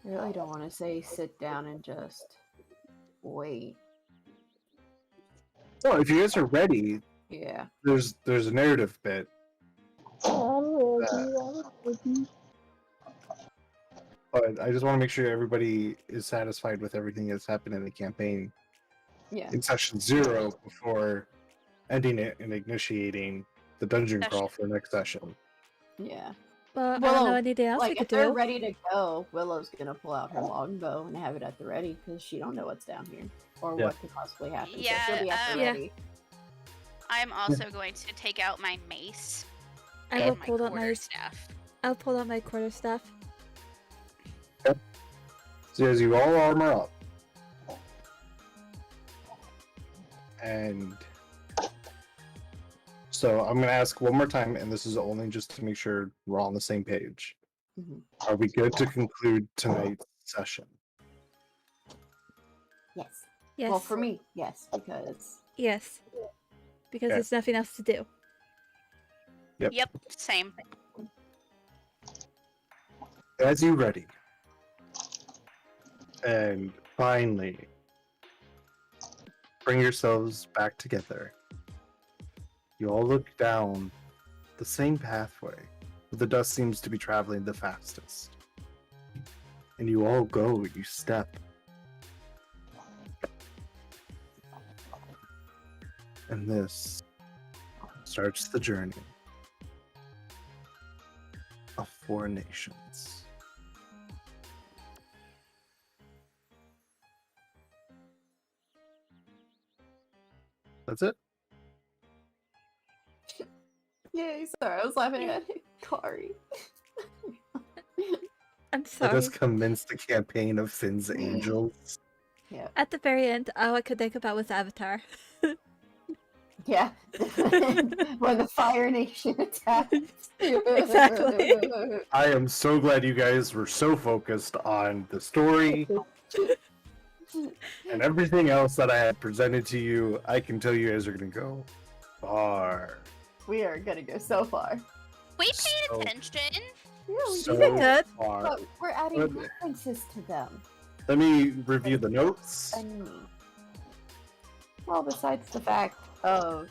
I really don't want to say sit down and just wait. Well, if you guys are ready, Yeah. there's a narrative bit. I'm ready. But I just want to make sure everybody is satisfied with everything that's happened in the campaign Yeah. in session 0 before ending it and initiating the dungeon Session. crawl for the next session. Yeah. Well, I don't Willow, know anything else we Like, could if they're do. ready to go, Willow's gonna pull out her longbow and have it at the ready because she don't know what's down here or Yeah. what could possibly happen. So Yeah, she'll be at the Yeah. ready. I'm also going to take out my mace I and will my pull out my quarterstaff. I'll pull out my quarterstaff. So as you all armor up, And so I'm going to ask one more time, and this is only just to make sure we're all on the same page. Mhm. Are we good to conclude tonight's session? Yes. Yes. Well, for me, yes, because Yes. Because Okay. there's nothing else to do. Yep, same. As you ready, and finally bring yourselves back together, you all look down the same pathway where the dust seems to be traveling the fastest. And you all go, you step. And this starts the journey of 4 nations. That's it? yay! Sorry, I was laughing at Kari. I'm Let sorry. us commence the campaign of Finn's Angels. Yeah. At the very end, all I could think about was Avatar. Yeah. When the Fire Nation attacked. Exactly. I am so glad you guys were so focused on the story and everything else that I had presented to you. I can tell you guys are going to go far. We are gonna go so far. We paid So- attention. Yeah, we So You did good. far. But we're adding But- references to them. Let me review the notes. And me. Well, besides the fact of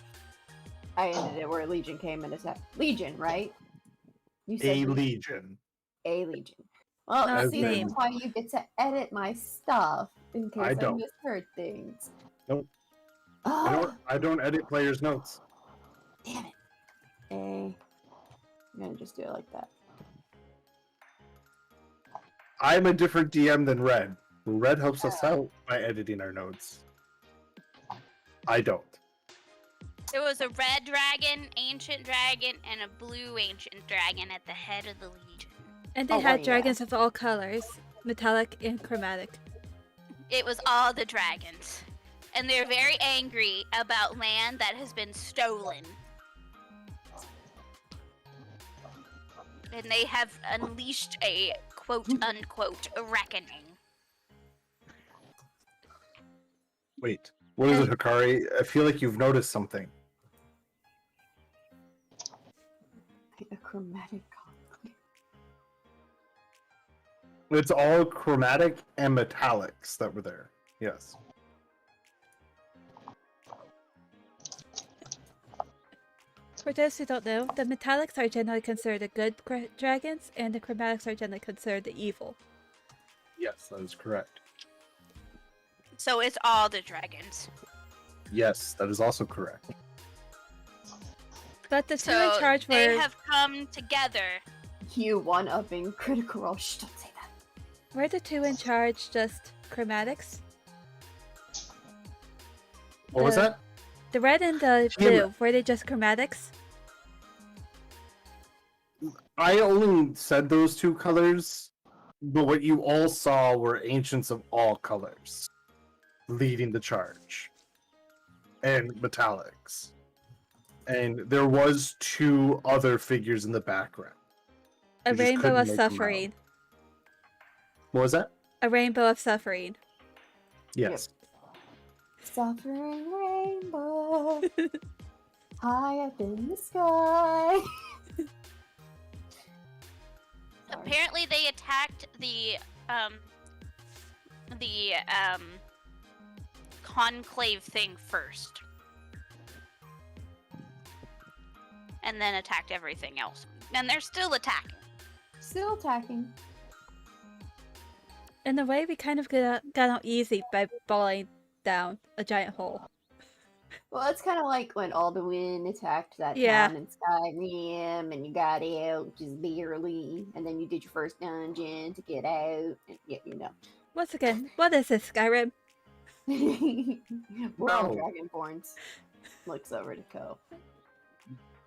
I ended it where Legion came and attacked. Legion, right? You A Legion. legion. A Legion. Well, Not see, name. that's why you get to edit my stuff in case I I, don't. misheard things. Nope. Oh, I don't edit players' notes. damn it. I'm gonna just do it like that. I'm a different DM than Red. Red helps us out by editing our notes. I don't. There was a red dragon, ancient dragon, and a blue ancient dragon at the head of the legion. And they Oh, had well, yeah. dragons of all colors, metallic and chromatic. It was all the dragons. And they're very angry about land that has been stolen. And they have unleashed a quote unquote reckoning. Wait, what is it, Hikari? I feel like you've noticed something. A chromatic color. It's all chromatic and metallics that were there. Yes. For those who don't know, the metallics are generally considered the good dragons, and the chromatics are generally considered the evil. Yes, that is correct. So it's all the dragons. Yes, that is also correct. But the two in So charge they were have come together. You one-upping Critical Role. Shh, don't say that. the two in charge just chromatics? What was The- that? The red and the Camera. blue, were they just chromatics? I only said those 2 colors, but what you all saw were ancients of all colors leading the charge. And metallics. And there was 2 other figures in the background. A You just rainbow couldn't of make them out. suffering. What was that? A rainbow of suffering. Yes. Suffering rainbow, high up in the sky. Apparently they attacked the conclave thing first. And then attacked everything else. And they're still attacking. Still attacking. In a way, we kind of got out easy by falling down a giant hole. Well, it's kind of like when Alduin attacked that Yeah. town in Skyrim, and you got out just barely, and then you did your first dungeon to get out, and yeah, you know. Once again, what is this, Skyrim? We're all No. Dragonborns. Looks over to Ko.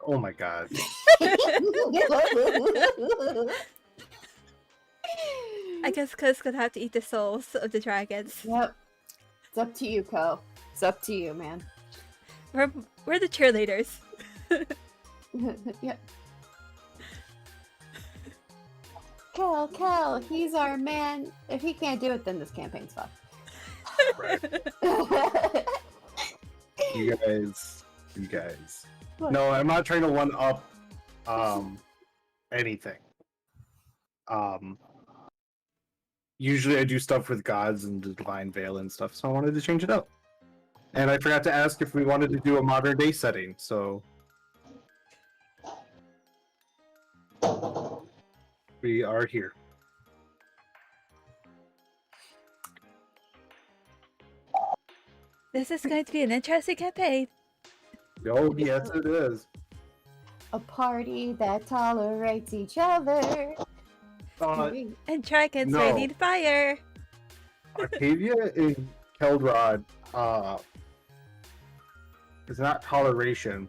Oh my god. I guess Ko's gonna have to eat the souls of the dragons. Yep. It's up to you, Ko. It's up to you, man. We're the cheerleaders. Yeah. Kel, he's our man. If he can't do it, then this campaign's fucked. Right. You guys. What? No, I'm not trying to one up anything. Usually I do stuff with gods and the divine veil and stuff, so I wanted to change it up. And I forgot to ask if we wanted to do a modern day setting, so we are here. This is going to be an interesting campaign. Oh, yes, it is. A party that tolerates each other. And dragons No. raining fire. Arcadia in Keldrod is not toleration,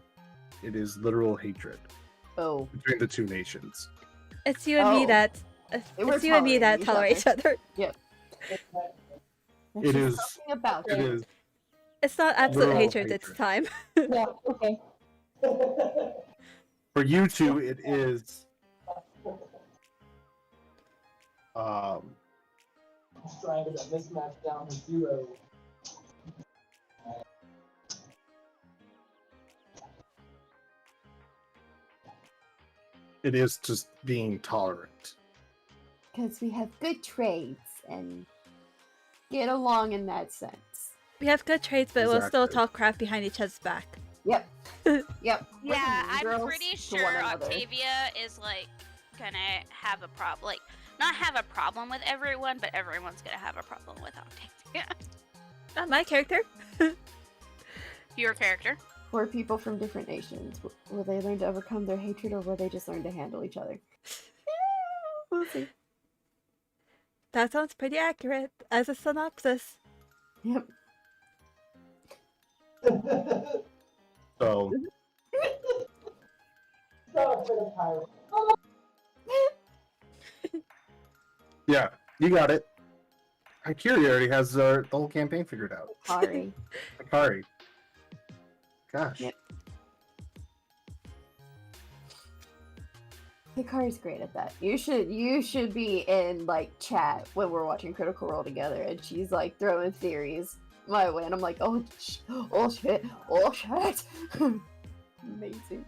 it is literal hatred Oh, between the two nations. It's you and me Oh. that. We're It's you and me that tolerate tolerating each other. there's It just is- something about It you. is. It's not absolute Literal hatred this hatred. time. Yeah, okay. For you two, it is. Just trying to get that mismatch down to 0. It is just being tolerant. Because we have good trades and get along in that sense. We have good traits, but we'll still Exactly. talk crap behind each other's back. Yep. Yep. Yeah, We're I'm girls pretty to one sure another. Octavia is like gonna have a problem. Like, not have a problem with everyone, but everyone's gonna have a problem with Octavia. Not my character. Your character. For people from different nations, will they learn to overcome their hatred or will they just learn to handle each other? We'll see. That sounds pretty accurate as a synopsis. Yep. So, Stop with a pirate. yeah, you got it. Akiri already has the whole campaign figured out. Sorry. Akari. Gosh. Yep. Hikari's great at that. You should be in like chat when we're watching Critical Role together, and she's like throwing theories my way, and I'm like, oh shit. Amazing.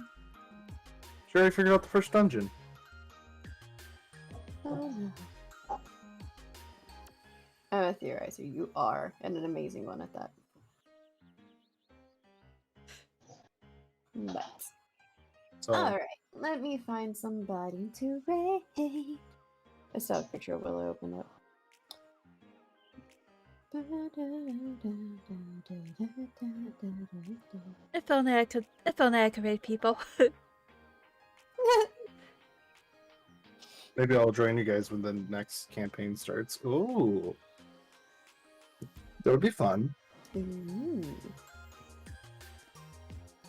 Sure, I figured out the first dungeon. I'm a theorizer. You are, and an amazing one at that. But So, all right, let me find somebody to raid. I saw a picture of Willow open up. If only I could raid people. maybe I'll join you guys when the next campaign starts. Ooh. That would be fun. Ooh.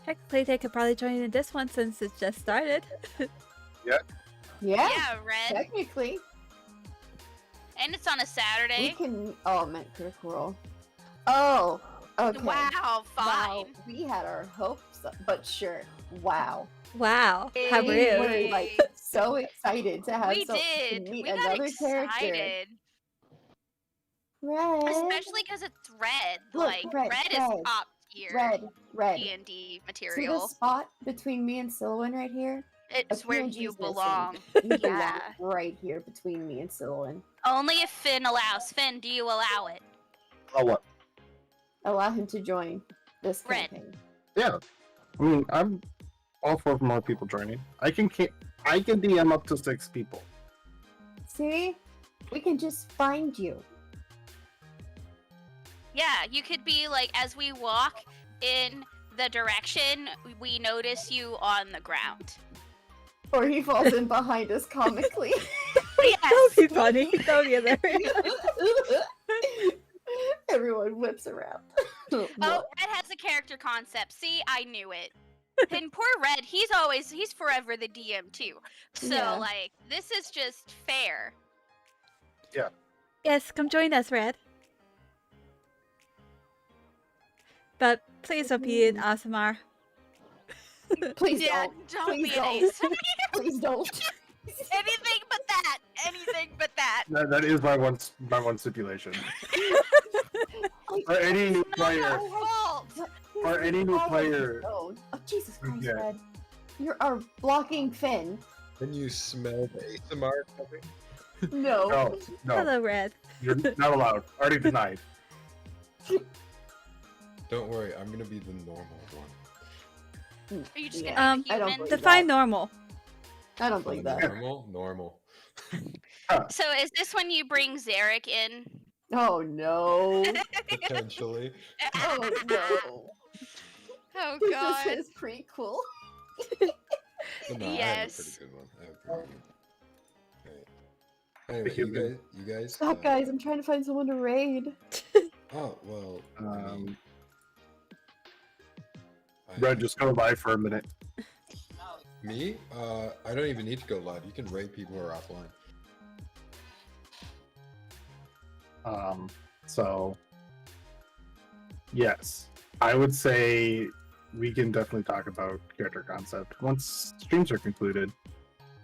Technically, they could probably join in this one since it just started. Yeah, Yeah, Red. technically. And it's on a We Saturday. can. Oh, meant Critical Role. Oh, okay. Wow, fine. Wow, we had our hopes, but sure. Wow. Wow, how We rude. were like so excited to have We to did. meet We got another character. excited. Red. Especially because it's Red. Look, Like, Red, Red is Red, top tier Red. D&D See the material. spot between me and Sylvan right here? It's where Appearances you missing. belong. You belong Yeah. right here between me and Sylvan. Only if Finn allows. Finn, do you allow it? Oh, what? Allow him to join this Red. campaign. Yeah. I mean, I'm all for more people joining. I can DM up to 6 people. See? We can just find you. Yeah, you could be like, as we walk in the direction, we notice you on the ground. Or he falls in behind us comically. That would be funny. That would be hilarious. Everyone whips around. Oh, Red has a character concept. See, I knew it. And poor Red, he's forever the DM too. So, Yeah. like, this is just fair. Yes, come join us, Red. But please don't be an Aasimar. Please Yeah, don't. don't Please be an don't. ace. Please don't. Anything but that. Anything but that. That is my one stipulation. For any new Not player, your fault. For any new I have player- Oh, Jesus Christ, Yeah. Red. You are blocking Finn. Can you smell the Aasimar coming? No. no, Hello, Red. you're not allowed. Already denied. Don't worry, I'm gonna be the normal one. Are you just Yeah. gonna be I don't human? believe Define normal. I don't believe that. Normal. So is this when you bring Zarek in? Oh no. Potentially. Oh no. Oh Is god. this his prequel? But no, I have a Yes. pretty good one. Alright. Anyway, you guys. Stop, guys. I'm trying to find someone to raid. Oh well. I mean, Red, just go live for a minute. Me? I don't even need to go live. You can rate people who are offline. So yes, I would say we can definitely talk about character concept once streams are concluded.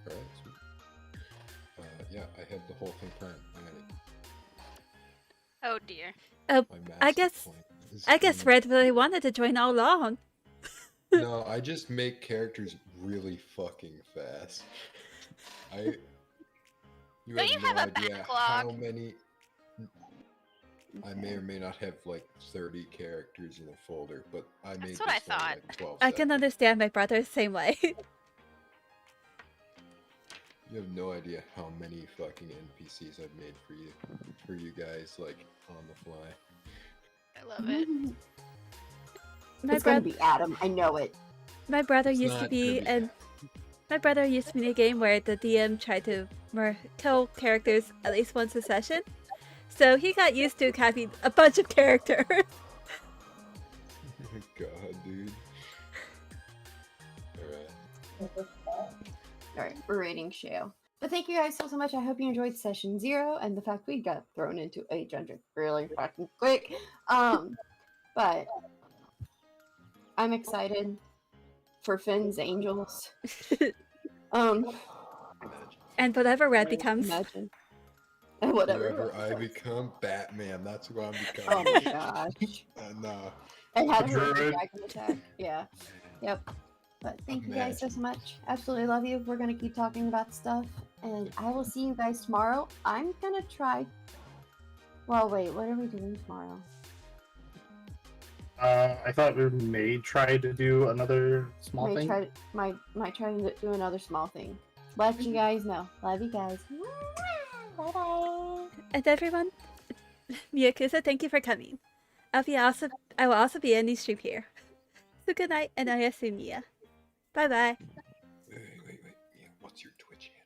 Alright. Sweet. Yeah, I have the whole thing planned. I got it. Oh dear. My I master guess- plan is I guess in- Red really wanted to join all along. No, I just make characters really fucking fast. You Don't you no have a idea how backlog? many. I may or may not have like 30 characters in a folder, but I made what I this one in, thought. like 12 I can seconds. understand my brother the same way. You have no idea how many fucking NPCs I've made for you guys, like on the fly. I love it. my It's gonna brother, be Adam. I know it. my brother It's used to not be gonna an My brother used to be in a game where the DM tried to kill characters at least once a session. So he got used to having a bunch of characters. God, dude. Alright. Alright, we're rating Shale. But thank you guys so much. I hope you enjoyed session 0 and the fact we got thrown into 800 really fucking quick. But I'm excited for Finn's Angels. And whatever Red becomes. Imagine. And whatever. Whoever I become, Batman. That's who I'm Oh becoming. my gosh. No. And how to hurt the Druid. dragon attack. Yeah. Yep. But thank you guys so much. Absolutely love you. We're gonna keep talking about stuff. And I will see you guys tomorrow. I'm gonna try. Well, wait, what are we doing tomorrow? I thought we may try to do another small Might thing. try to do another small thing. Let you guys know. Love you guys. Bye bye. And everyone, Miyakusa, thank you for coming. I will also be ending stream here. So good night and Aasimar. Bye bye. Wait. Yeah, what's your Twitch handle?